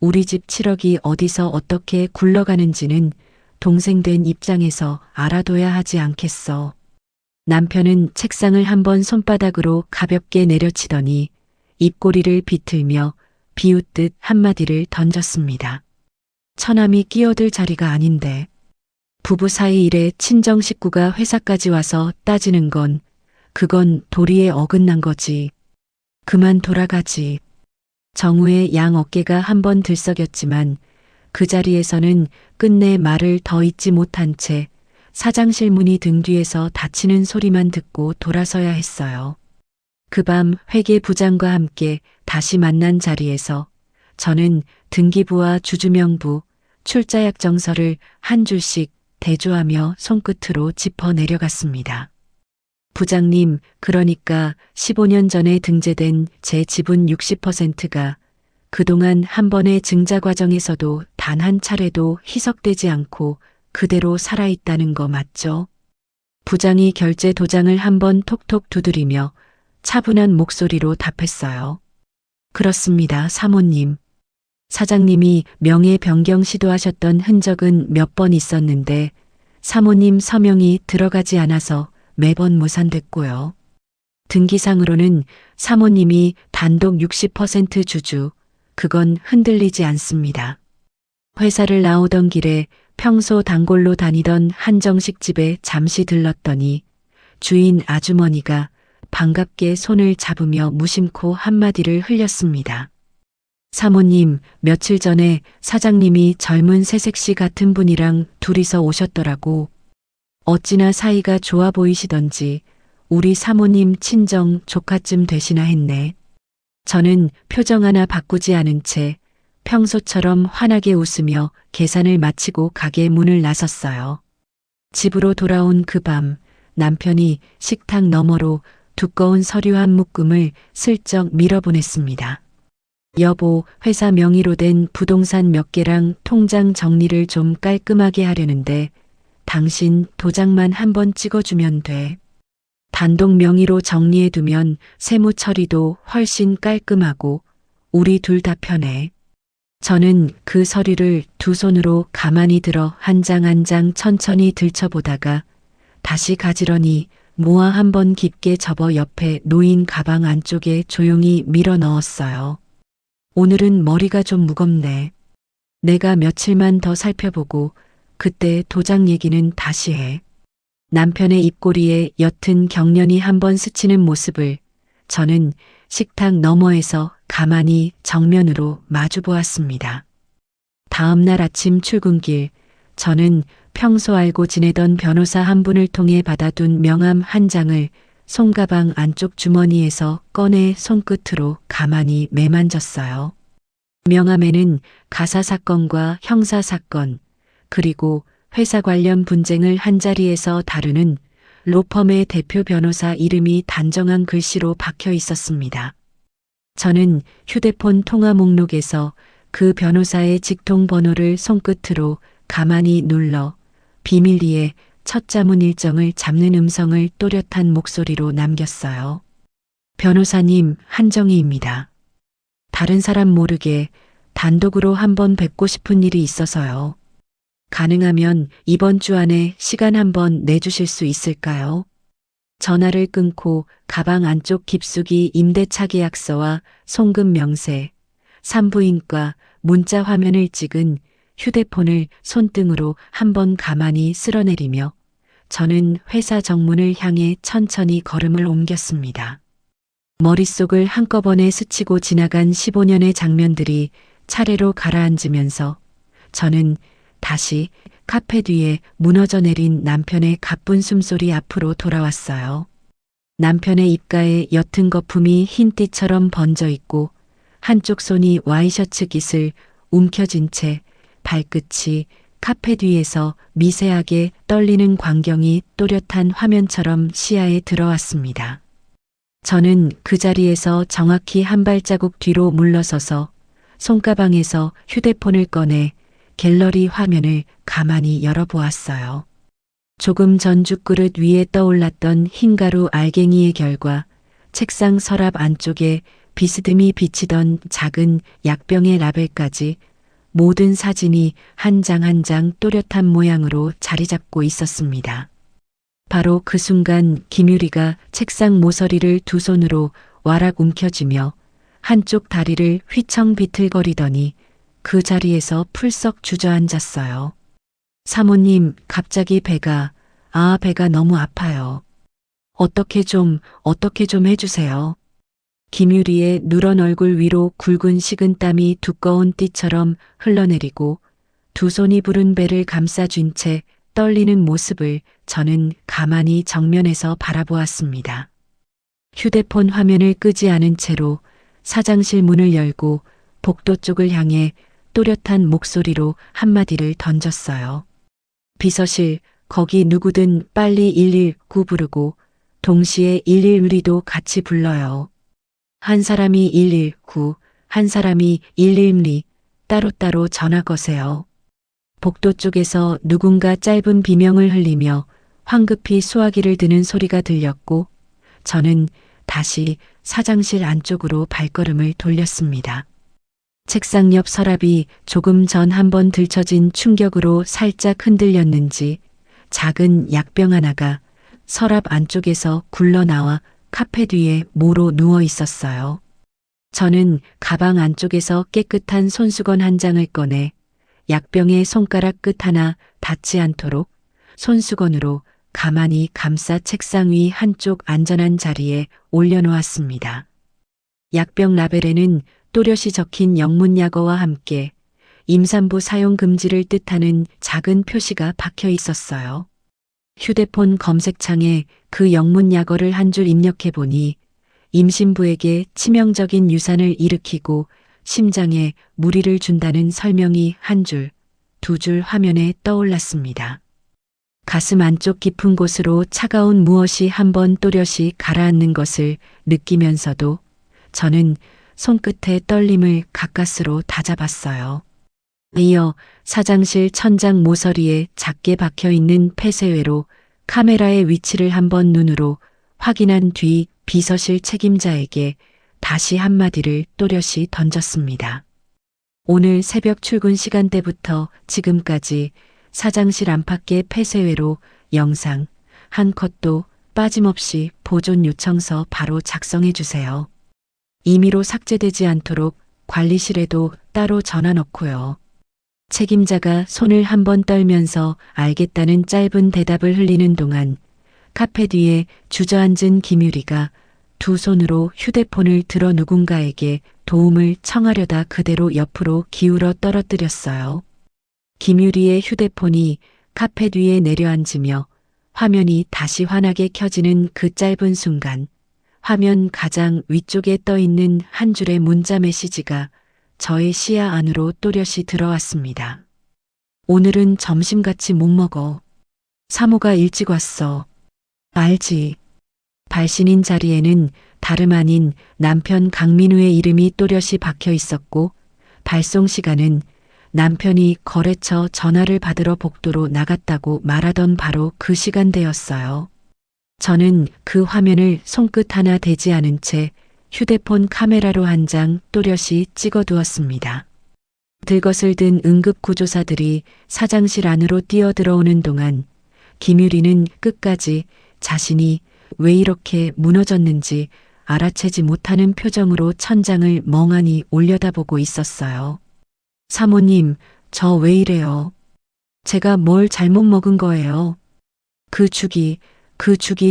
우리 집 7억이 어디서 어떻게 굴러가는지는 동생 된 입장에서 알아둬야 하지 않겠어. 남편은 책상을 한번 손바닥으로 가볍게 내려치더니 입꼬리를 비틀며 비웃듯 한마디를 던졌습니다. 처남이 끼어들 자리가 아닌데. 부부 사이 일에 친정 식구가 회사까지 와서 따지는 건 그건 도리에 어긋난 거지. 그만 돌아가지. 정우의 양 어깨가 한번 들썩였지만 그 자리에서는 끝내 말을 더 잇지 못한 채 사장실 문이 등 뒤에서 닫히는 소리만 듣고 돌아서야 했어요. 그 밤 회계부장과 함께 다시 만난 자리에서 저는 등기부와 주주명부, 출자약정서를 한 줄씩 대조하며 손끝으로 짚어 내려갔습니다. 부장님, 그러니까 15년 전에 등재된 제 지분 60%가 그동안 한 번의 증자 과정에서도 단 한 차례도 희석되지 않고 그대로 살아있다는 거 맞죠? 부장이 결제 도장을 한번 톡톡 두드리며 차분한 목소리로 답했어요. 그렇습니다, 사모님. 사장님이 명예 변경 시도하셨던 흔적은 몇 번 있었는데 사모님 서명이 들어가지 않아서 매번 무산됐고요. 등기상으로는 사모님이 단독 60% 주주, 그건 흔들리지 않습니다. 회사를 나오던 길에 평소 단골로 다니던 한정식 집에 잠시 들렀더니 주인 아주머니가 반갑게 손을 잡으며 무심코 한마디를 흘렸습니다. 사모님, 며칠 전에 사장님이 젊은 새색시 같은 분이랑 둘이서 오셨더라고. 어찌나 사이가 좋아 보이시던지 우리 사모님 친정 조카쯤 되시나 했네. 저는 표정 하나 바꾸지 않은 채 평소처럼 환하게 웃으며 계산을 마치고 가게 문을 나섰어요. 집으로 돌아온 그 밤 남편이 식탁 너머로 두꺼운 서류 한 묶음을 슬쩍 밀어보냈습니다. 여보, 회사 명의로 된 부동산 몇 개랑 통장 정리를 좀 깔끔하게 하려는데 당신 도장만 한번 찍어주면 돼. 단독 명의로 정리해두면 세무 처리도 훨씬 깔끔하고 우리 둘 다 편해. 저는 그 서류를 두 손으로 가만히 들어 한 장 한 장 천천히 들춰보다가 다시 가지런히 모아 한번 깊게 접어 옆에 놓인 가방 안쪽에 조용히 밀어 넣었어요. 오늘은 머리가 좀 무겁네. 내가 며칠만 더 살펴보고 그때 도장 얘기는 다시 해. 남편의 입꼬리에 옅은 경련이 한번 스치는 모습을 저는 식탁 너머에서 가만히 정면으로 마주 보았습니다. 다음 날 아침 출근길, 저는 평소 알고 지내던 변호사 한 분을 통해 받아둔 명함 한 장을 손가방 안쪽 주머니에서 꺼내 손끝으로 가만히 매만졌어요. 명함에는 가사 사건과 형사 사건, 그리고 회사 관련 분쟁을 한자리에서 다루는 로펌의 대표 변호사 이름이 단정한 글씨로 박혀 있었습니다. 저는 휴대폰 통화 목록에서 그 변호사의 직통 번호를 손끝으로 가만히 눌러 비밀리에 첫 자문 일정을 잡는 음성을 또렷한 목소리로 남겼어요. 변호사님, 한정희입니다. 다른 사람 모르게 단독으로 한번 뵙고 싶은 일이 있어서요. 가능하면 이번 주 안에 시간 한번 내주실 수 있을까요? 전화를 끊고 가방 안쪽 깊숙이 임대차 계약서와 송금 명세, 산부인과 문자 화면을 찍은 휴대폰을 손등으로 한번 가만히 쓸어내리며 저는 회사 정문을 향해 천천히 걸음을 옮겼습니다. 머릿속을 한꺼번에 스치고 지나간 15년의 장면들이 차례로 가라앉으면서 저는 다시 카페 뒤에 무너져 내린 남편의 가쁜 숨소리 앞으로 돌아왔어요. 남편의 입가에 옅은 거품이 흰띠처럼 번져 있고 한쪽 손이 와이셔츠 깃을 움켜쥔 채 발끝이 카페 뒤에서 미세하게 떨리는 광경이 또렷한 화면처럼 시야에 들어왔습니다. 저는 그 자리에서 정확히 한 발자국 뒤로 물러서서 손가방에서 휴대폰을 꺼내 갤러리 화면을 가만히 열어보았어요. 조금 전 죽그릇 위에 떠올랐던 흰가루 알갱이의 결과 책상 서랍 안쪽에 비스듬히 비치던 작은 약병의 라벨까지 모든 사진이 한 장 한 장 또렷한 모양으로 자리 잡고 있었습니다. 바로 그 순간 김유리가 책상 모서리를 두 손으로 와락 움켜쥐며 한쪽 다리를 휘청 비틀거리더니 그 자리에서 풀썩 주저앉았어요. 사모님, 갑자기 배가 너무 아파요. 어떻게 좀 해주세요. 김유리의 누런 얼굴 위로 굵은 식은땀이 두꺼운 띠처럼 흘러내리고 두 손이 부른 배를 감싸쥔 채 떨리는 모습을 저는 가만히 정면에서 바라보았습니다. 휴대폰 화면을 끄지 않은 채로 사장실 문을 열고 복도 쪽을 향해 또렷한 목소리로 한마디를 던졌어요. 비서실, 거기 누구든 빨리 119 부르고 동시에 112도 같이 불러요. 한 사람이 119, 한 사람이 112, 따로따로 전화 거세요. 복도 쪽에서 누군가 짧은 비명을 흘리며 황급히 수화기를 드는 소리가 들렸고 저는 다시 사장실 안쪽으로 발걸음을 돌렸습니다. 책상 옆 서랍이 조금 전 한번 들춰진 충격으로 살짝 흔들렸는지 작은 약병 하나가 서랍 안쪽에서 굴러나와 카페 뒤에 모로 누워 있었어요. 저는 가방 안쪽에서 깨끗한 손수건 한 장을 꺼내 약병의 손가락 끝 하나 닿지 않도록 손수건으로 가만히 감싸 책상 위 한쪽 안전한 자리에 올려놓았습니다. 약병 라벨에는 또렷이 적힌 영문약어와 함께 임산부 사용 금지를 뜻하는 작은 표시가 박혀 있었어요. 휴대폰 검색창에 그 영문약어를 한 줄 입력해 보니 임신부에게 치명적인 유산을 일으키고 심장에 무리를 준다는 설명이 한 줄, 두 줄 화면에 떠올랐습니다. 가슴 안쪽 깊은 곳으로 차가운 무엇이 한번 또렷이 가라앉는 것을 느끼면서도 저는 손끝의 떨림을 가까스로 다잡았어요. 이어 사장실 천장 모서리에 작게 박혀 있는 폐쇄회로 카메라의 위치를 한번 눈으로 확인한 뒤 비서실 책임자에게 다시 한마디를 또렷이 던졌습니다. 오늘 새벽 출근 시간대부터 지금까지 사장실 안팎의 폐쇄회로 영상 한 컷도 빠짐없이 보존 요청서 바로 작성해 주세요. 임의로 삭제되지 않도록 관리실에도 따로 전화 넣고요. 책임자가 손을 한번 떨면서 알겠다는 짧은 대답을 흘리는 동안 카페 뒤에 주저앉은 김유리가 두 손으로 휴대폰을 들어 누군가에게 도움을 청하려다 그대로 옆으로 기울어 떨어뜨렸어요. 김유리의 휴대폰이 카페 뒤에 내려앉으며 화면이 다시 환하게 켜지는 그 짧은 순간 화면 가장 위쪽에 떠 있는 한 줄의 문자 메시지가 저의 시야 안으로 또렷이 들어왔습니다. 오늘은 점심같이 못 먹어. 사모가 일찍 왔어. 알지. 발신인 자리에는 다름 아닌 남편 강민우의 이름이 또렷이 박혀 있었고 발송 시간은 남편이 거래처 전화를 받으러 복도로 나갔다고 말하던 바로 그 시간대였어요. 저는 그 화면을 손끝 하나 대지 않은 채 휴대폰 카메라로 한 장 또렷이 찍어두었습니다. 들것을 든 응급구조사들이 사장실 안으로 뛰어들어오는 동안 김유리는 끝까지 자신이 왜 이렇게 무너졌는지 알아채지 못하는 표정으로 천장을 멍하니 올려다보고 있었어요. 사모님, 저 왜 이래요? 제가 뭘 잘못 먹은 거예요? 그 죽이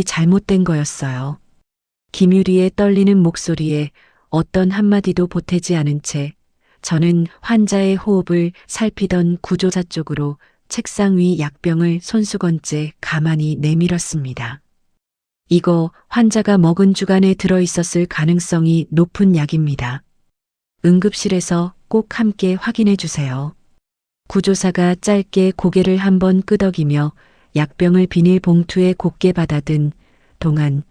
잘못된 거였어요. 김유리의 떨리는 목소리에 어떤 한마디도 보태지 않은 채 저는 환자의 호흡을 살피던 구조사 쪽으로 책상 위 약병을 손수건째 가만히 내밀었습니다. 이거 환자가 먹은 주간에 들어있었을 가능성이 높은 약입니다. 응급실에서 꼭 함께 확인해 주세요. 구조사가 짧게 고개를 한번 끄덕이며 약병을 비닐 봉투에 곱게 받아든 동안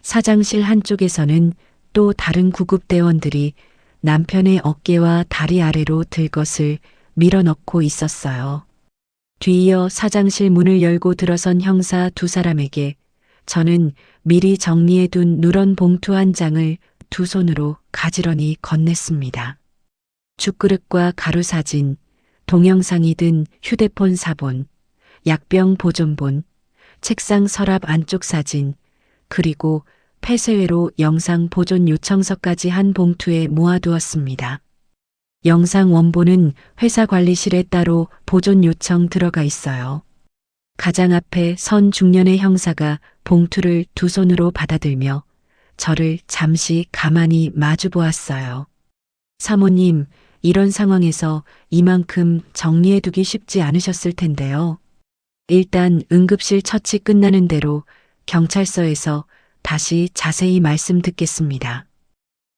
사장실 한쪽에서는 또 다른 구급대원들이 남편의 어깨와 다리 아래로 들 것을 밀어넣고 있었어요. 뒤이어 사장실 문을 열고 들어선 형사 두 사람에게 저는 미리 정리해둔 누런 봉투 한 장을 두 손으로 가지런히 건넸습니다. 죽그릇과 가루 사진, 동영상이 든 휴대폰 사본, 약병 보존본, 책상 서랍 안쪽 사진, 그리고 폐쇄회로 영상 보존 요청서까지 한 봉투에 모아두었습니다. 영상 원본은 회사 관리실에 따로 보존 요청 들어가 있어요. 가장 앞에 선 중년의 형사가 봉투를 두 손으로 받아들며 저를 잠시 가만히 마주 보았어요. 사모님, 이런 상황에서 이만큼 정리해두기 쉽지 않으셨을 텐데요. 일단 응급실 처치 끝나는 대로 경찰서에서 다시 자세히 말씀 듣겠습니다.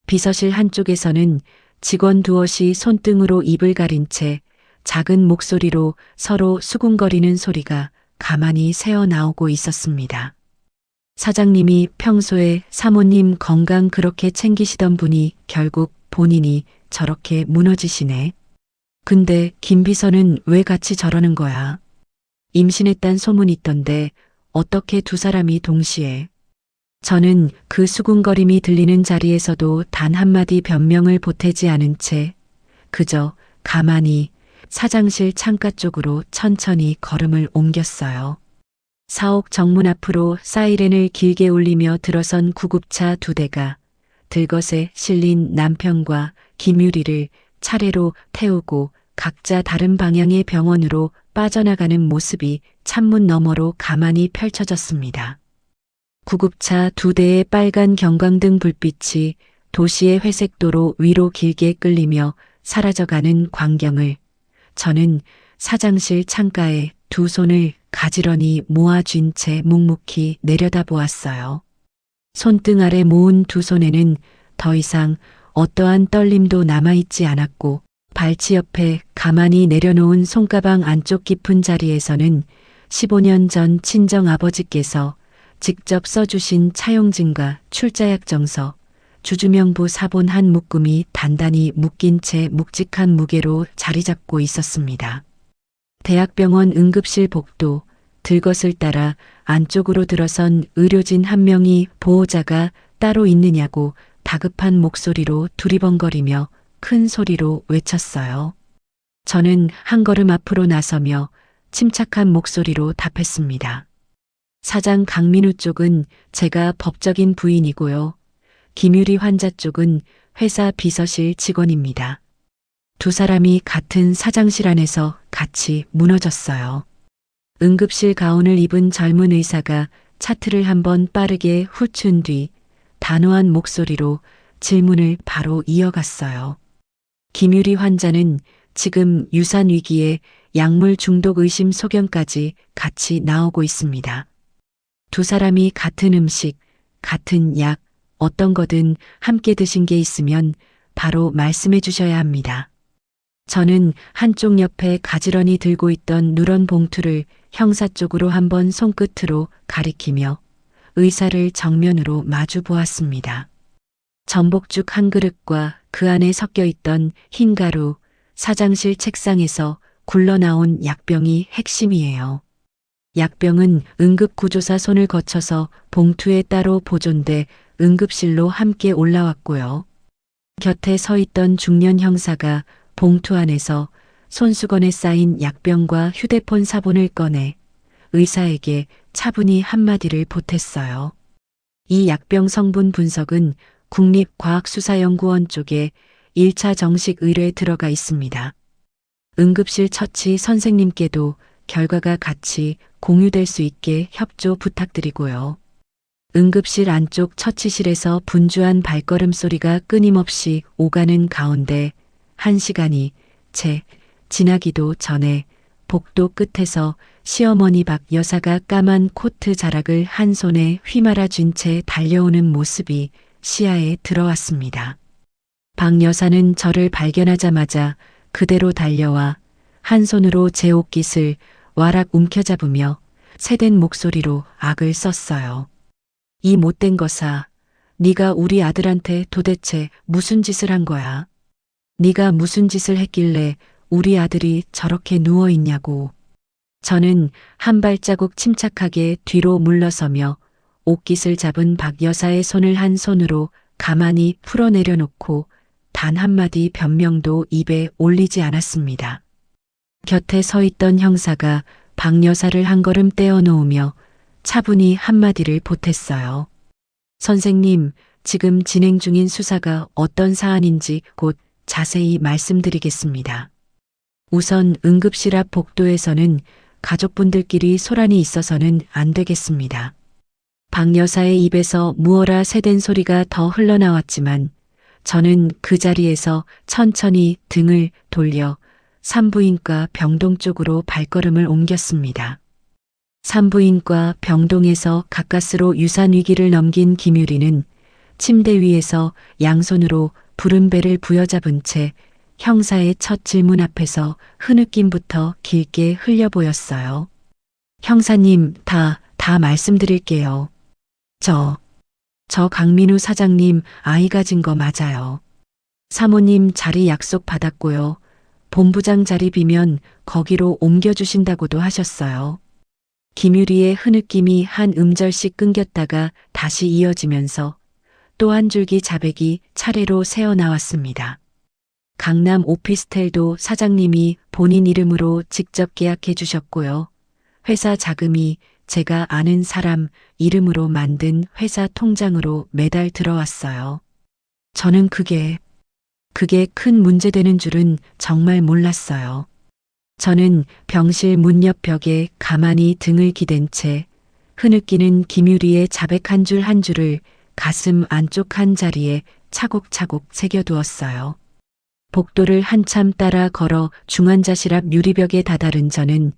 비서실 한쪽에서는 직원 두엇이 손등으로 입을 가린 채 작은 목소리로 서로 수군거리는 소리가 가만히 새어나오고 있었습니다. 사장님이 평소에 사모님 건강 그렇게 챙기시던 분이 결국 본인이 저렇게 무너지시네. 근데 김 비서는 왜 같이 저러는 거야? 임신했단 소문이 있던데 어떻게 두 사람이 동시에? 저는 그 수군거림이 들리는 자리에서도 단 한마디 변명을 보태지 않은 채 그저 가만히 사장실 창가 쪽으로 천천히 걸음을 옮겼어요. 사옥 정문 앞으로 사이렌을 길게 울리며 들어선 구급차 두 대가 들것에 실린 남편과 김유리를 차례로 태우고 각자 다른 방향의 병원으로 빠져나가는 모습이 창문 너머로 가만히 펼쳐졌습니다. 구급차 두 대의 빨간 경광등 불빛이 도시의 회색도로 위로 길게 끌리며 사라져가는 광경을 저는 사장실 창가에 두 손을 가지런히 모아쥔 채 묵묵히 내려다보았어요. 손등 아래 모은 두 손에는 더 이상 어떠한 떨림도 남아있지 않았고 발치 옆에 가만히 내려놓은 손가방 안쪽 깊은 자리에서는 15년 전 친정 아버지께서 직접 써주신 차용증과 출자약정서, 주주명부 사본 한 묶음이 단단히 묶인 채 묵직한 무게로 자리 잡고 있었습니다. 대학병원 응급실 복도, 들것을 따라 안쪽으로 들어선 의료진 한 명이 보호자가 따로 있느냐고 다급한 목소리로 두리번거리며 큰 소리로 외쳤어요. 저는 한 걸음 앞으로 나서며 침착한 목소리로 답했습니다. 사장 강민우 쪽은 제가 법적인 부인이고요. 김유리 환자 쪽은 회사 비서실 직원입니다. 두 사람이 같은 사장실 안에서 같이 무너졌어요. 응급실 가운을 입은 젊은 의사가 차트를 한번 빠르게 후춘 뒤 단호한 목소리로 질문을 바로 이어갔어요. 김유리 환자는 지금 유산 위기에 약물 중독 의심 소견까지 같이 나오고 있습니다. 두 사람이 같은 음식, 같은 약, 어떤 거든 함께 드신 게 있으면 바로 말씀해 주셔야 합니다. 저는 한쪽 옆에 가지런히 들고 있던 누런 봉투를 형사 쪽으로 한번 손끝으로 가리키며 의사를 정면으로 마주 보았습니다. 전복죽 한 그릇과 그 안에 섞여 있던 흰 가루, 사장실 책상에서 굴러나온 약병이 핵심이에요. 약병은 응급구조사 손을 거쳐서 봉투에 따로 보존돼 응급실로 함께 올라왔고요. 곁에 서 있던 중년 형사가 봉투 안에서 손수건에 쌓인 약병과 휴대폰 사본을 꺼내 의사에게 차분히 한마디를 보탰어요. 이 약병 성분 분석은 국립과학수사연구원 쪽에 1차 정식 의뢰에 들어가 있습니다. 응급실 처치 선생님께도 결과가 같이 공유될 수 있게 협조 부탁드리고요. 응급실 안쪽 처치실에서 분주한 발걸음 소리가 끊임없이 오가는 가운데 1시간이 채 지나기도 전에 복도 끝에서 시어머니 박 여사가 까만 코트 자락을 한 손에 휘말아 쥔 채 달려오는 모습이 시야에 들어왔습니다. 박 여사는 저를 발견하자마자 그대로 달려와 한 손으로 제 옷깃을 와락 움켜잡으며 새된 목소리로 악을 썼어요. 이 못된 것아, 네가 우리 아들한테 도대체 무슨 짓을 한 거야? 네가 무슨 짓을 했길래 우리 아들이 저렇게 누워 있냐고. 저는 한 발자국 침착하게 뒤로 물러서며 옷깃을 잡은 박 여사의 손을 한 손으로 가만히 풀어내려놓고 단 한마디 변명도 입에 올리지 않았습니다. 곁에 서 있던 형사가 박 여사를 한 걸음 떼어놓으며 차분히 한마디를 보탰어요. 선생님, 지금 진행 중인 수사가 어떤 사안인지 곧 자세히 말씀드리겠습니다. 우선 응급실 앞 복도에서는 가족분들끼리 소란이 있어서는 안 되겠습니다. 박 여사의 입에서 무어라 새된 소리가 더 흘러나왔지만 저는 그 자리에서 천천히 등을 돌려 산부인과 병동 쪽으로 발걸음을 옮겼습니다. 산부인과 병동에서 가까스로 유산 위기를 넘긴 김유리는 침대 위에서 양손으로 부른 배를 부여잡은 채 형사의 첫 질문 앞에서 흐느낌부터 길게 흘려 보였어요. 형사님, 다 말씀드릴게요. 저 강민우 사장님 아이 가진 거 맞아요. 사모님 자리 약속 받았고요. 본부장 자리 비면 거기로 옮겨주신다고도 하셨어요. 김유리의 흐느낌이 한 음절씩 끊겼다가 다시 이어지면서 또 한 줄기 자백이 차례로 새어나왔습니다. 강남 오피스텔도 사장님이 본인 이름으로 직접 계약해 주셨고요. 회사 자금이 제가 아는 사람 이름으로 만든 회사 통장으로 매달 들어왔어요. 저는 그게 큰 문제되는 줄은 정말 몰랐어요. 저는 병실 문 옆 벽에 가만히 등을 기댄 채 흐느끼는 김유리의 자백 한 줄 한 줄을 가슴 안쪽 한 자리에 차곡차곡 새겨두었어요. 복도를 한참 따라 걸어 중환자실 앞 유리벽에 다다른 저는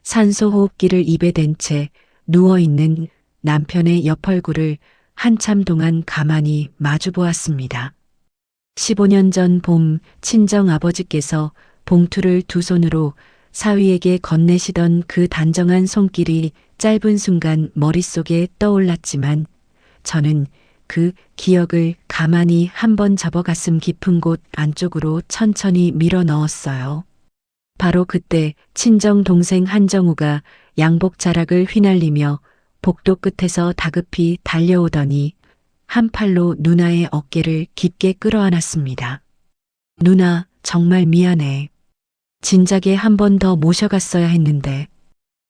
산소호흡기를 입에 댄 채 누워있는 남편의 옆 얼굴을 한참 동안 가만히 마주 보았습니다. 15년 전 봄 친정 아버지께서 봉투를 두 손으로 사위에게 건네시던 그 단정한 손길이 짧은 순간 머릿속에 떠올랐지만 저는 그 기억을 가만히 한번 접어 가슴 깊은 곳 안쪽으로 천천히 밀어 넣었어요. 바로 그때 친정 동생 한정우가 양복 자락을 휘날리며 복도 끝에서 다급히 달려오더니 한 팔로 누나의 어깨를 깊게 끌어안았습니다. 누나, 정말 미안해. 진작에 한 번 더 모셔갔어야 했는데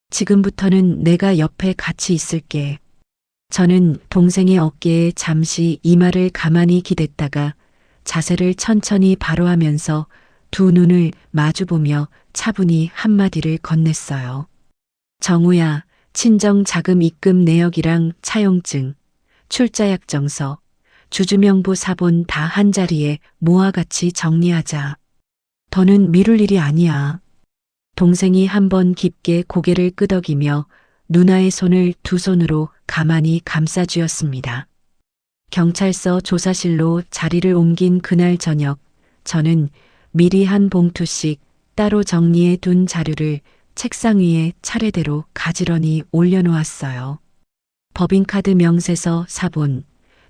지금부터는 내가 옆에 같이 있을게. 저는 동생의 어깨에 잠시 이마를 가만히 기댔다가 자세를 천천히 바로 하면서 두 눈을 마주보며 차분히 한마디를 건넸어요. 정우야, 친정 자금 입금 내역이랑 차용증, 출자약정서, 주주명부 사본 다 한자리에 모아 같이 정리하자. 더는 미룰 일이 아니야. 동생이 한번 깊게 고개를 끄덕이며 누나의 손을 두 손으로 가만히 감싸쥐었습니다. 경찰서 조사실로 자리를 옮긴 그날 저녁, 저는 미리 한 봉투씩 따로 정리해 둔 자료를 책상 위에 차례대로 가지런히 올려놓았어요. 법인카드 명세서 사본,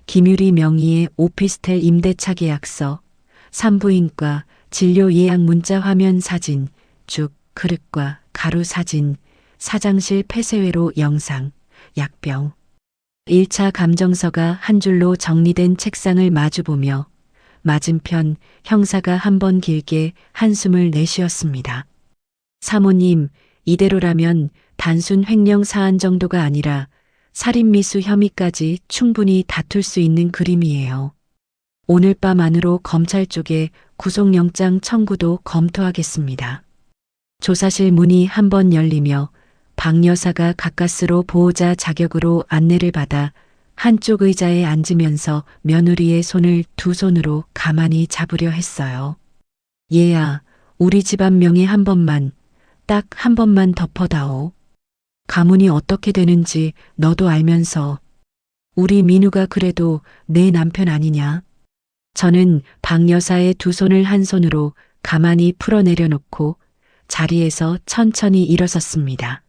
김유리 명의의 오피스텔 임대차 계약서, 산부인과 진료 예약 문자 화면 사진, 죽, 그릇과 가루 사진, 사장실 폐쇄회로 영상, 약병. 1차 감정서가 한 줄로 정리된 책상을 마주보며 맞은편 형사가 한 번 길게 한숨을 내쉬었습니다. 사모님, 이대로라면 단순 횡령 사안 정도가 아니라 살인미수 혐의까지 충분히 다툴 수 있는 그림이에요. 오늘 밤 안으로 검찰 쪽에 구속영장 청구도 검토하겠습니다. 조사실 문이 한 번 열리며 박 여사가 가까스로 보호자 자격으로 안내를 받아 한쪽 의자에 앉으면서 며느리의 손을 두 손으로 가만히 잡으려 했어요. 얘야, 우리 집안 명의 한 번만, 딱 한 번만 덮어다오. 가문이 어떻게 되는지 너도 알면서 우리 민우가 그래도 내 남편 아니냐. 저는 박 여사의 두 손을 한 손으로 가만히 풀어내려놓고 자리에서 천천히 일어섰습니다.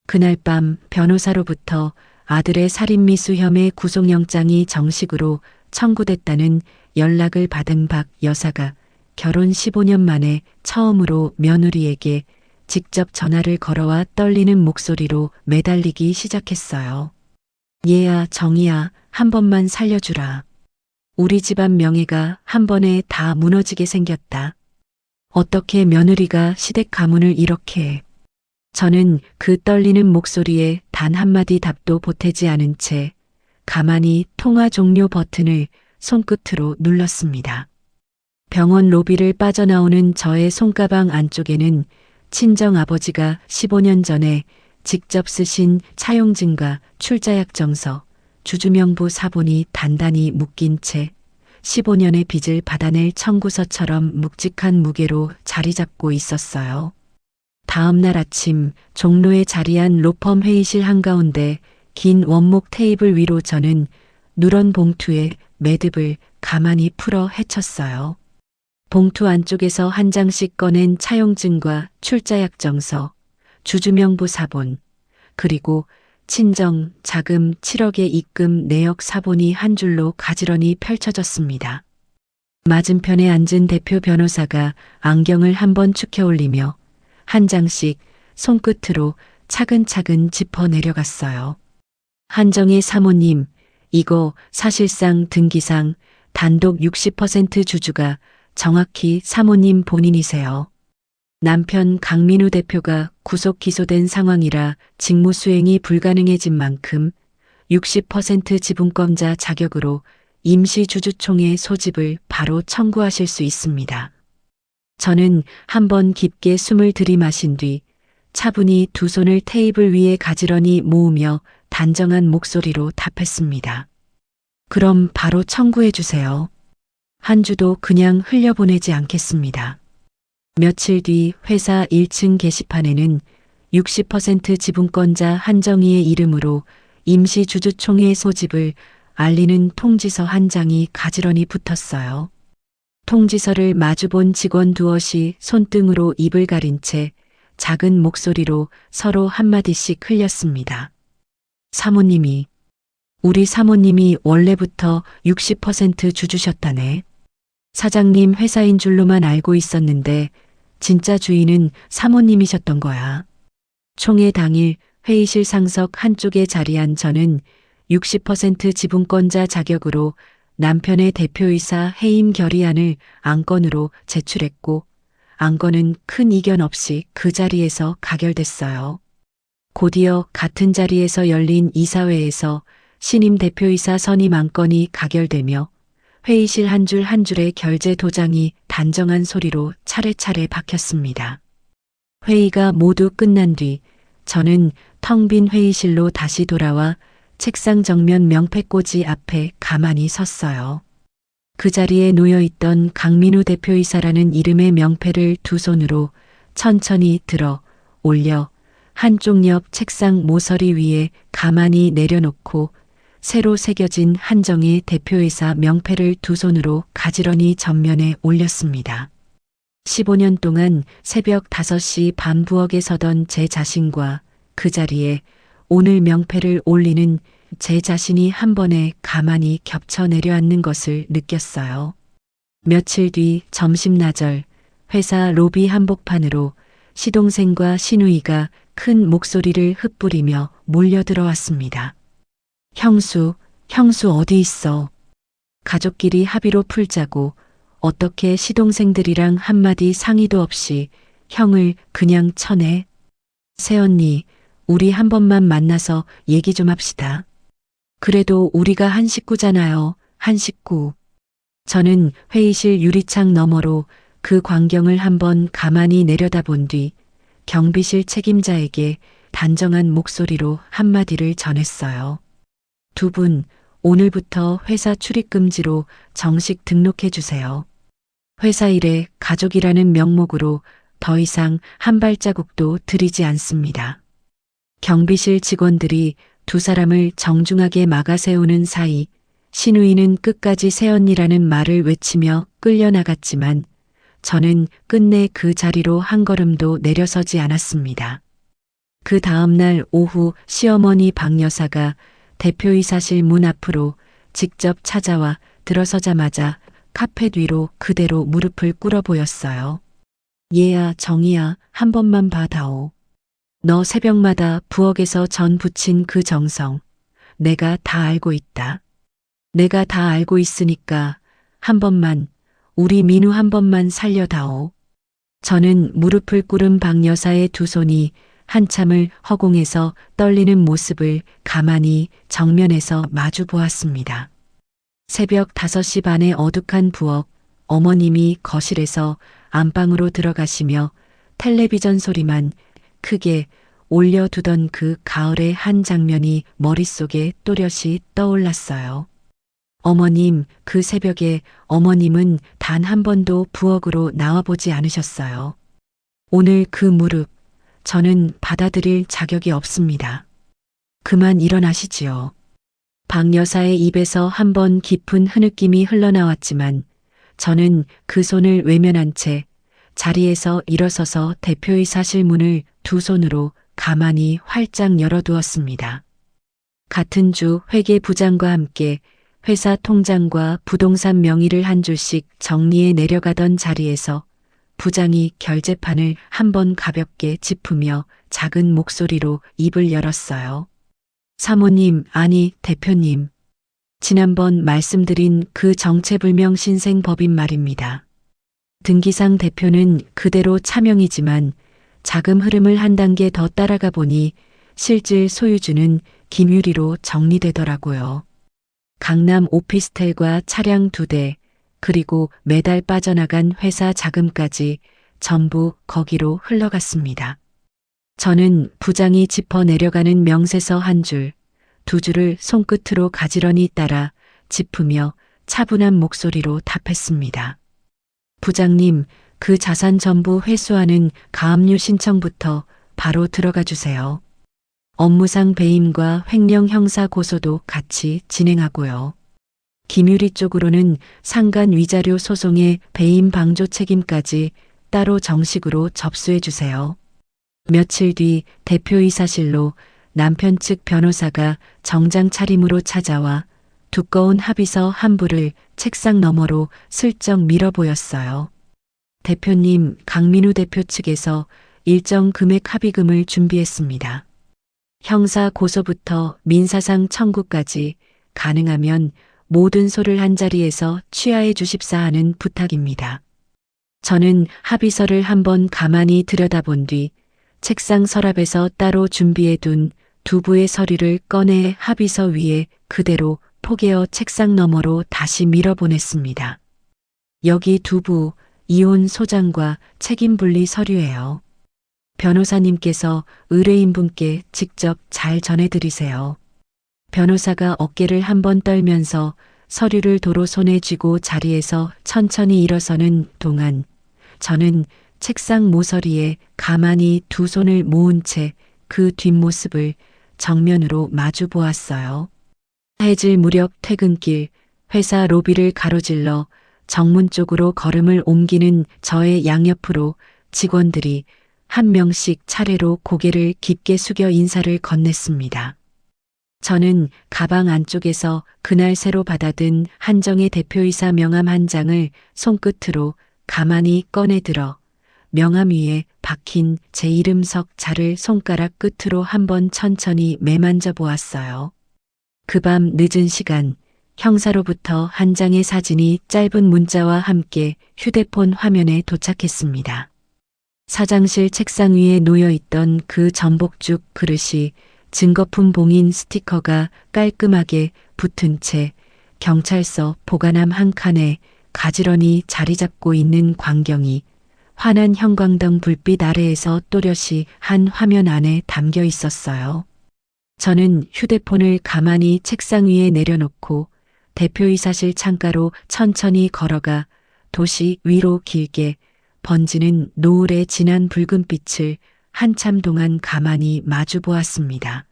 그날 밤 변호사로부터 아들의 살인미수 혐의 구속영장이 정식으로 청구됐다는 연락을 받은 박 여사가 결혼 15년 만에 처음으로 며느리에게 직접 전화를 걸어와 떨리는 목소리로 매달리기 시작했어요. 얘야, 정이야, 한 번만 살려주라. 우리 집안 명예가 한 번에 다 무너지게 생겼다. 어떻게 며느리가 시댁 가문을 이렇게 해. 저는 그 떨리는 목소리에 단 한마디 답도 보태지 않은 채 가만히 통화 종료 버튼을 손끝으로 눌렀습니다. 병원 로비를 빠져나오는 저의 손가방 안쪽에는 친정 아버지가 15년 전에 직접 쓰신 차용증과 출자약정서, 주주명부 사본이 단단히 묶인 채 15년의 빚을 받아낼 청구서처럼 묵직한 무게로 자리 잡고 있었어요. 다음 날 아침 종로에 자리한 로펌 회의실 한가운데 긴 원목 테이블 위로 저는 누런 봉투에 매듭을 가만히 풀어 헤쳤어요. 봉투 안쪽에서 한 장씩 꺼낸 차용증과 출자약정서, 주주명부 사본, 그리고 친정 자금 7억의 입금 내역 사본이 한 줄로 가지런히 펼쳐졌습니다. 맞은편에 앉은 대표 변호사가 안경을 한번 축혀 올리며 한 장씩 손끝으로 차근차근 짚어 내려갔어요. 한정희 사모님, 이거 사실상 등기상 단독 60% 주주가 정확히 사모님 본인이세요. 남편 강민우 대표가 구속 기소된 상황이라 직무 수행이 불가능해진 만큼 60% 지분권자 자격으로 임시주주총회 소집을 바로 청구하실 수 있습니다. 저는 한번 깊게 숨을 들이마신 뒤 차분히 두 손을 테이블 위에 가지런히 모으며 단정한 목소리로 답했습니다. 그럼 바로 청구해 주세요. 한 주도 그냥 흘려보내지 않겠습니다. 며칠 뒤 회사 1층 게시판에는 60% 지분권자 한정희의 이름으로 임시주주총회 소집을 알리는 통지서 한 장이 가지런히 붙었어요. 통지서를 마주본 직원 두엇이 손등으로 입을 가린 채 작은 목소리로 서로 한마디씩 흘렸습니다. 사모님이, 우리 사모님이 원래부터 60% 주주셨다네. 사장님 회사인 줄로만 알고 있었는데 진짜 주인은 사모님이셨던 거야. 총회 당일 회의실 상석 한쪽에 자리한 저는 60% 지분권자 자격으로 남편의 대표이사 해임 결의안을 안건으로 제출했고 안건은 큰 이견 없이 그 자리에서 가결됐어요. 곧이어 같은 자리에서 열린 이사회에서 신임 대표이사 선임 안건이 가결되며 회의실 한 줄 한 줄의 결제 도장이 단정한 소리로 차례차례 박혔습니다. 회의가 모두 끝난 뒤 저는 텅 빈 회의실로 다시 돌아와 책상 정면 명패꽂이 앞에 가만히 섰어요. 그 자리에 놓여있던 강민우 대표이사라는 이름의 명패를 두 손으로 천천히 들어 올려 한쪽 옆 책상 모서리 위에 가만히 내려놓고 새로 새겨진 한정희 대표이사 명패를 두 손으로 가지런히 전면에 올렸습니다. 15년 동안 새벽 5시 반 부엌에 서던 제 자신과 그 자리에 오늘 명패를 올리는 제 자신이 한 번에 가만히 겹쳐 내려앉는 것을 느꼈어요. 며칠 뒤 점심나절 회사 로비 한복판으로 시동생과 시누이가 큰 목소리를 흩뿌리며 몰려들어왔습니다. 형수 어디 있어? 가족끼리 합의로 풀자고 어떻게 시동생들이랑 한마디 상의도 없이 형을 그냥 쳐내? 새언니, 우리 한 번만 만나서 얘기 좀 합시다. 그래도 우리가 한 식구잖아요, 한 식구. 저는 회의실 유리창 너머로 그 광경을 한번 가만히 내려다본 뒤 경비실 책임자에게 단정한 목소리로 한마디를 전했어요. 두 분, 오늘부터 회사 출입금지로 정식 등록해 주세요. 회사 일에 가족이라는 명목으로 더 이상 한 발자국도 들이지 않습니다. 경비실 직원들이 두 사람을 정중하게 막아 세우는 사이 시누이는 끝까지 새언니라는 말을 외치며 끌려나갔지만 저는 끝내 그 자리로 한 걸음도 내려서지 않았습니다. 그 다음날 오후 시어머니 박 여사가 대표이사실 문 앞으로 직접 찾아와 들어서자마자 카펫 위로 그대로 무릎을 꿇어 보였어요. 얘야 정희야 한 번만 봐다오. 너 새벽마다 부엌에서 전 부친 그 정성 내가 다 알고 있다. 내가 다 알고 있으니까 한 번만 우리 민우 한 번만 살려다오. 저는 무릎을 꿇은 박 여사의 두 손이 한참을 허공에서 떨리는 모습을 가만히 정면에서 마주 보았습니다. 새벽 5시 반에 어둑한 부엌, 어머님이 거실에서 안방으로 들어가시며 텔레비전 소리만 크게 올려두던 그 가을의 한 장면이 머릿속에 또렷이 떠올랐어요. 어머님, 그 새벽에 어머님은 단 한 번도 부엌으로 나와보지 않으셨어요. 오늘 그 무릎, 저는 받아들일 자격이 없습니다. 그만 일어나시지요. 박 여사의 입에서 한 번 깊은 흐느낌이 흘러나왔지만 저는 그 손을 외면한 채 자리에서 일어서서 대표이사실 문을 두 손으로 가만히 활짝 열어두었습니다. 같은 주 회계부장과 함께 회사 통장과 부동산 명의를 한 줄씩 정리해 내려가던 자리에서 부장이 결제판을 한번 가볍게 짚으며 작은 목소리로 입을 열었어요. 사모님, 아니 대표님. 지난번 말씀드린 그 정체불명 신생법인 말입니다. 등기상 대표는 그대로 차명이지만 자금 흐름을 한 단계 더 따라가 보니 실질 소유주는 김유리로 정리되더라고요. 강남 오피스텔과 차량 2대, 그리고 매달 빠져나간 회사 자금까지 전부 거기로 흘러갔습니다. 저는 부장이 짚어 내려가는 명세서 한 줄, 2줄을 손끝으로 가지런히 따라 짚으며 차분한 목소리로 답했습니다. 부장님, 그 자산 전부 회수하는 가압류 신청부터 바로 들어가 주세요. 업무상 배임과 횡령 형사 고소도 같이 진행하고요. 김유리 쪽으로는 상간 위자료 소송의 배임 방조 책임까지 따로 정식으로 접수해 주세요. 며칠 뒤 대표이사실로 남편 측 변호사가 정장 차림으로 찾아와 두꺼운 합의서 한 부를 책상 너머로 슬쩍 밀어 보였어요. 대표님, 강민우 대표 측에서 일정 금액 합의금을 준비했습니다. 형사 고소부터 민사상 청구까지 가능하면 모든 소를 한자리에서 취하해 주십사 하는 부탁입니다. 저는 합의서를 한번 가만히 들여다본 뒤 책상 서랍에서 따로 준비해둔 2부의 서류를 꺼내 합의서 위에 그대로 포개어 책상 너머로 다시 밀어보냈습니다. 여기 2부, 이혼 소장과 책임분리 서류예요. 변호사님께서 의뢰인분께 직접 잘 전해드리세요. 변호사가 어깨를 한번 떨면서 서류를 도로 손에 쥐고 자리에서 천천히 일어서는 동안 저는 책상 모서리에 가만히 2 손을 모은 채 그 뒷모습을 정면으로 마주 보았어요. 해질 무렵 퇴근길, 회사 로비를 가로질러 정문 쪽으로 걸음을 옮기는 저의 양옆으로 직원들이 한 명씩 차례로 고개를 깊게 숙여 인사를 건넸습니다. 저는 가방 안쪽에서 그날 새로 받아든 한정의 대표이사 명함 한 장을 손끝으로 가만히 꺼내들어 명함 위에 박힌 제 이름 석자를 손가락 끝으로 한번 천천히 매만져 보았어요. 그 밤 늦은 시간, 형사로부터 한 장의 사진이 짧은 문자와 함께 휴대폰 화면에 도착했습니다. 사장실 책상 위에 놓여있던 그 전복죽 그릇이 증거품 봉인 스티커가 깔끔하게 붙은 채 경찰서 보관함 한 칸에 가지런히 자리 잡고 있는 광경이 환한 형광등 불빛 아래에서 또렷이 한 화면 안에 담겨 있었어요. 저는 휴대폰을 가만히 책상 위에 내려놓고 대표이사실 창가로 천천히 걸어가 도시 위로 길게 번지는 노을의 진한 붉은빛을 한참 동안 가만히 마주 보았습니다.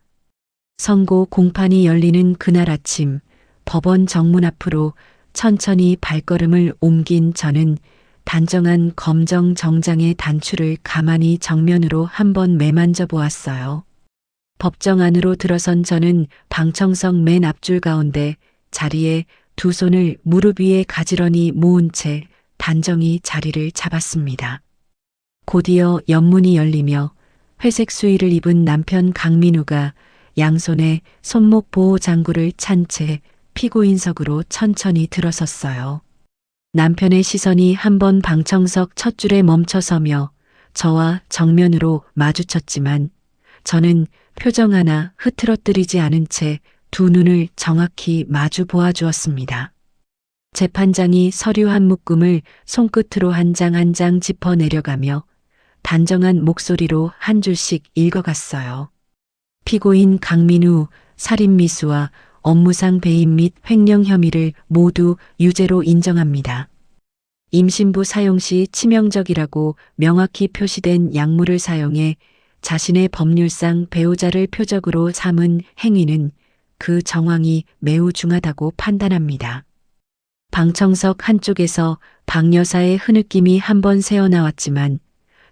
선고 공판이 열리는 그날 아침, 법원 정문 앞으로 천천히 발걸음을 옮긴 저는 단정한 검정 정장의 단추를 가만히 정면으로 한번 매만져 보았어요. 법정 안으로 들어선 저는 방청석 맨 앞줄 가운데 자리에 2 손을 무릎 위에 가지런히 모은 채 단정히 자리를 잡았습니다. 곧이어 옆문이 열리며 회색 수의를 입은 남편 강민우가 양손에 손목 보호 장구를 찬 채 피고인석으로 천천히 들어섰어요. 남편의 시선이 한번 방청석 첫 줄에 멈춰서며 저와 정면으로 마주쳤지만 저는 표정 하나 흐트러뜨리지 않은 채 2 눈을 정확히 마주 보아주었습니다. 재판장이 서류 한 묶음을 손끝으로 한 장 한 장 짚어 내려가며 단정한 목소리로 한 줄씩 읽어갔어요. 피고인 강민우 살인미수와 업무상 배임 및 횡령 혐의를 모두 유죄로 인정합니다. 임신부 사용 시 치명적이라고 명확히 표시된 약물을 사용해 자신의 법률상 배우자를 표적으로 삼은 행위는 그 정황이 매우 중하다고 판단합니다. 방청석 한쪽에서 박 여사의 흐느낌이 한번 새어나왔지만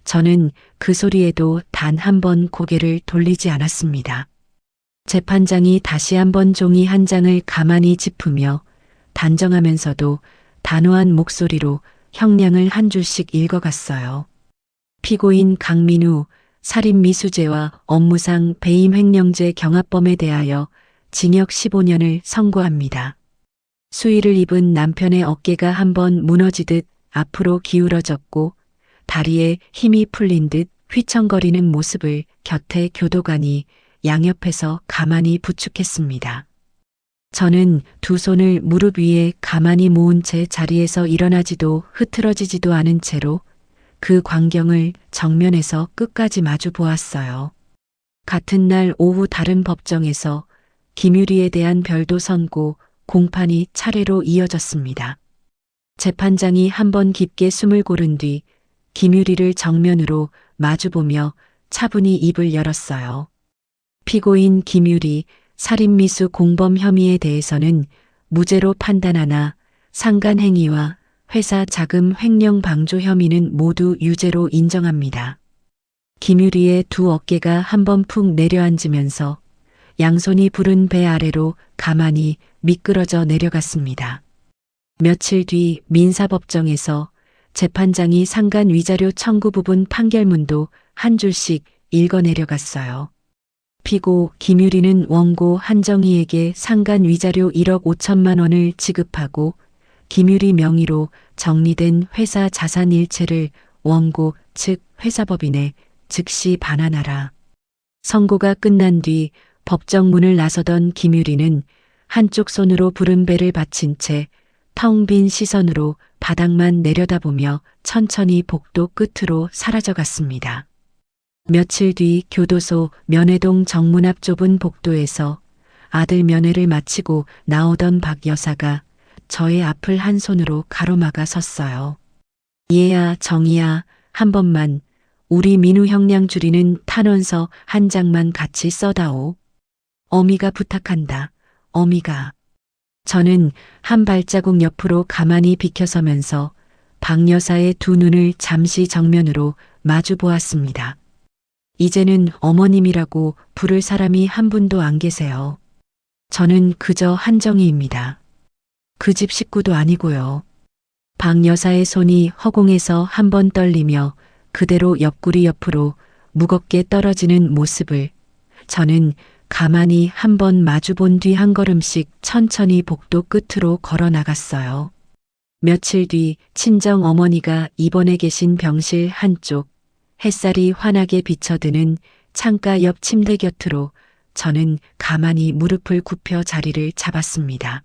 저는 그 소리에도 단 한 번 고개를 돌리지 않았습니다. 재판장이 다시 한번 종이 한 장을 가만히 짚으며 단정하면서도 단호한 목소리로 형량을 한 줄씩 읽어갔어요. 피고인 강민우 살인미수죄와 업무상 배임 횡령죄 경합범에 대하여 징역 15년을 선고합니다. 수의를 입은 남편의 어깨가 한번 무너지듯 앞으로 기울어졌고 다리에 힘이 풀린 듯 휘청거리는 모습을 곁에 교도관이 양옆에서 가만히 부축했습니다. 저는 두 손을 무릎 위에 가만히 모은 채 자리에서 일어나지도 흐트러지지도 않은 채로 그 광경을 정면에서 끝까지 마주 보았어요. 같은 날 오후 다른 법정에서 김유리에 대한 별도 선고, 공판이 차례로 이어졌습니다. 재판장이 한번 깊게 숨을 고른 뒤 김유리를 정면으로 마주보며 차분히 입을 열었어요. 피고인 김유리 살인미수 공범 혐의에 대해서는 무죄로 판단하나 상간행위와 회사 자금 횡령 방조 혐의는 모두 유죄로 인정합니다. 김유리의 두 어깨가 한번 푹 내려앉으면서 양손이 부른 배 아래로 가만히 미끄러져 내려갔습니다. 며칠 뒤 민사법정에서 재판장이 상간 위자료 청구 부분 판결문도 한 줄씩 읽어 내려갔어요. 피고 김유리는 원고 한정희에게 상간 위자료 1억 5천만 원을 지급하고 김유리 명의로 정리된 회사 자산 일체를 원고 즉 회사법인에 즉시 반환하라. 선고가 끝난 뒤 법정 문을 나서던 김유리는 한쪽 손으로 부른 배를 받친 채 텅 빈 시선으로 바닥만 내려다보며 천천히 복도 끝으로 사라져갔습니다. 며칠 뒤 교도소 면회동 정문 앞 좁은 복도에서 아들 면회를 마치고 나오던 박 여사가 저의 앞을 한 손으로 가로막아 섰어요. 얘야 정이야 한 번만 우리 민우 형량 줄이는 탄원서 한 장만 같이 써다오. 어미가 부탁한다. 어미가. 저는 한 발자국 옆으로 가만히 비켜서면서 박 여사의 두 눈을 잠시 정면으로 마주 보았습니다. 이제는 어머님이라고 부를 사람이 한 분도 안 계세요. 저는 그저 한정희입니다. 그 집 식구도 아니고요. 박 여사의 손이 허공에서 한번 떨리며 그대로 옆구리 옆으로 무겁게 떨어지는 모습을 저는 가만히 한번 마주본 뒤 한 걸음씩 천천히 복도 끝으로 걸어 나갔어요. 며칠 뒤 친정 어머니가 입원해 계신 병실 한쪽 햇살이 환하게 비쳐드는 창가 옆 침대 곁으로 저는 가만히 무릎을 굽혀 자리를 잡았습니다.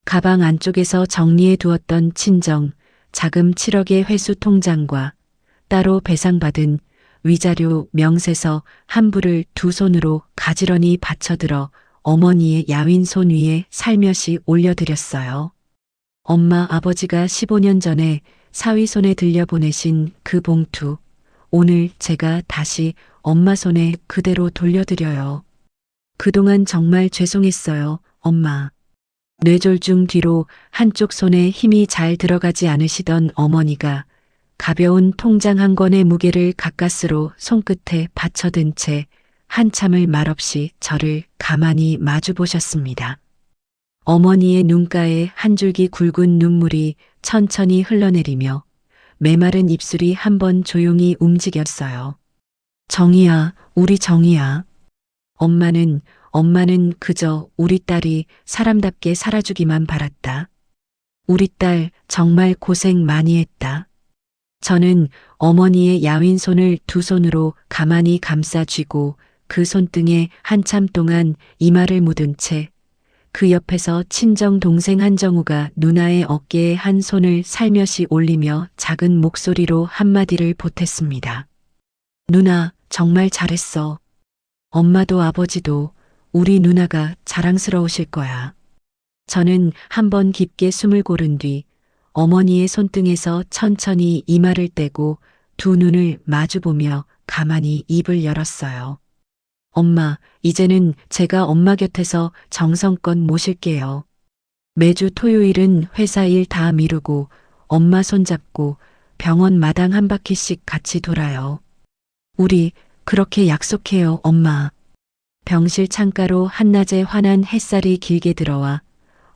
가방 안쪽에서 정리해 두었던 친정 자금 7억의 회수 통장과 따로 배상받은 위자료 명세서 한 부를 두 손으로 가지런히 받쳐들어 어머니의 야윈 손 위에 살며시 올려드렸어요. 엄마 아버지가 15년 전에 사위 손에 들려보내신 그 봉투, 오늘 제가 다시 엄마 손에 그대로 돌려드려요. 그동안 정말 죄송했어요, 엄마. 뇌졸중 뒤로 한쪽 손에 힘이 잘 들어가지 않으시던 어머니가 가벼운 통장 한 권의 무게를 가까스로 손끝에 받쳐든 채 한참을 말없이 저를 가만히 마주 보셨습니다. 어머니의 눈가에 한 줄기 굵은 눈물이 천천히 흘러내리며 메마른 입술이 한번 조용히 움직였어요. 정이야, 우리 정이야. 엄마는 그저 우리 딸이 사람답게 살아주기만 바랐다. 우리 딸 정말 고생 많이 했다. 저는 어머니의 야윈 손을 두 손으로 가만히 감싸 쥐고 그 손등에 한참 동안 이마를 묻은 채 그 옆에서 친정 동생 한정우가 누나의 어깨에 한 손을 살며시 올리며 작은 목소리로 한마디를 보탰습니다. 누나, 정말 잘했어. 엄마도 아버지도 우리 누나가 자랑스러우실 거야. 저는 한번 깊게 숨을 고른 뒤 어머니의 손등에서 천천히 이마를 떼고 두 눈을 마주보며 가만히 입을 열었어요. 엄마, 이제는 제가 엄마 곁에서 정성껏 모실게요. 매주 토요일은 회사 일 다 미루고 엄마 손잡고 병원 마당 한 바퀴씩 같이 돌아요. 우리 그렇게 약속해요, 엄마. 병실 창가로 한낮의 환한 햇살이 길게 들어와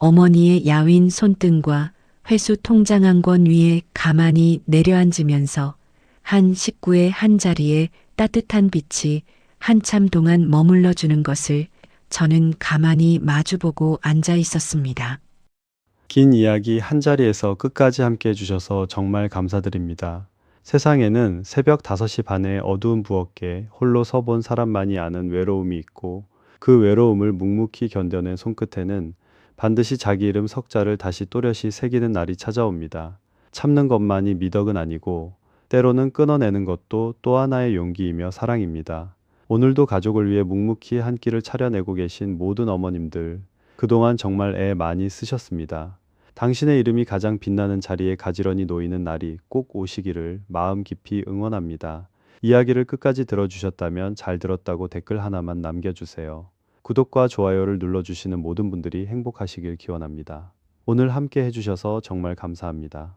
어머니의 야윈 손등과 회수 통장 한 권 위에 가만히 내려앉으면서 한 식구의 한 자리에 따뜻한 빛이 한참 동안 머물러 주는 것을 저는 가만히 마주보고 앉아 있었습니다. 긴 이야기 한자리에서 끝까지 함께 해주셔서 정말 감사드립니다. 세상에는 새벽 5시 반에 어두운 부엌에 홀로 서본 사람만이 아는 외로움이 있고 그 외로움을 묵묵히 견뎌낸 손끝에는 반드시 자기 이름 석자를 다시 또렷이 새기는 날이 찾아옵니다. 참는 것만이 미덕은 아니고 때로는 끊어내는 것도 또 하나의 용기이며 사랑입니다. 오늘도 가족을 위해 묵묵히 한 끼를 차려내고 계신 모든 어머님들, 그동안 정말 애 많이 쓰셨습니다. 당신의 이름이 가장 빛나는 자리에 가지런히 놓이는 날이 꼭 오시기를 마음 깊이 응원합니다. 이야기를 끝까지 들어주셨다면 잘 들었다고 댓글 하나만 남겨주세요. 구독과 좋아요를 눌러주시는 모든 분들이 행복하시길 기원합니다. 오늘 함께 해주셔서 정말 감사합니다.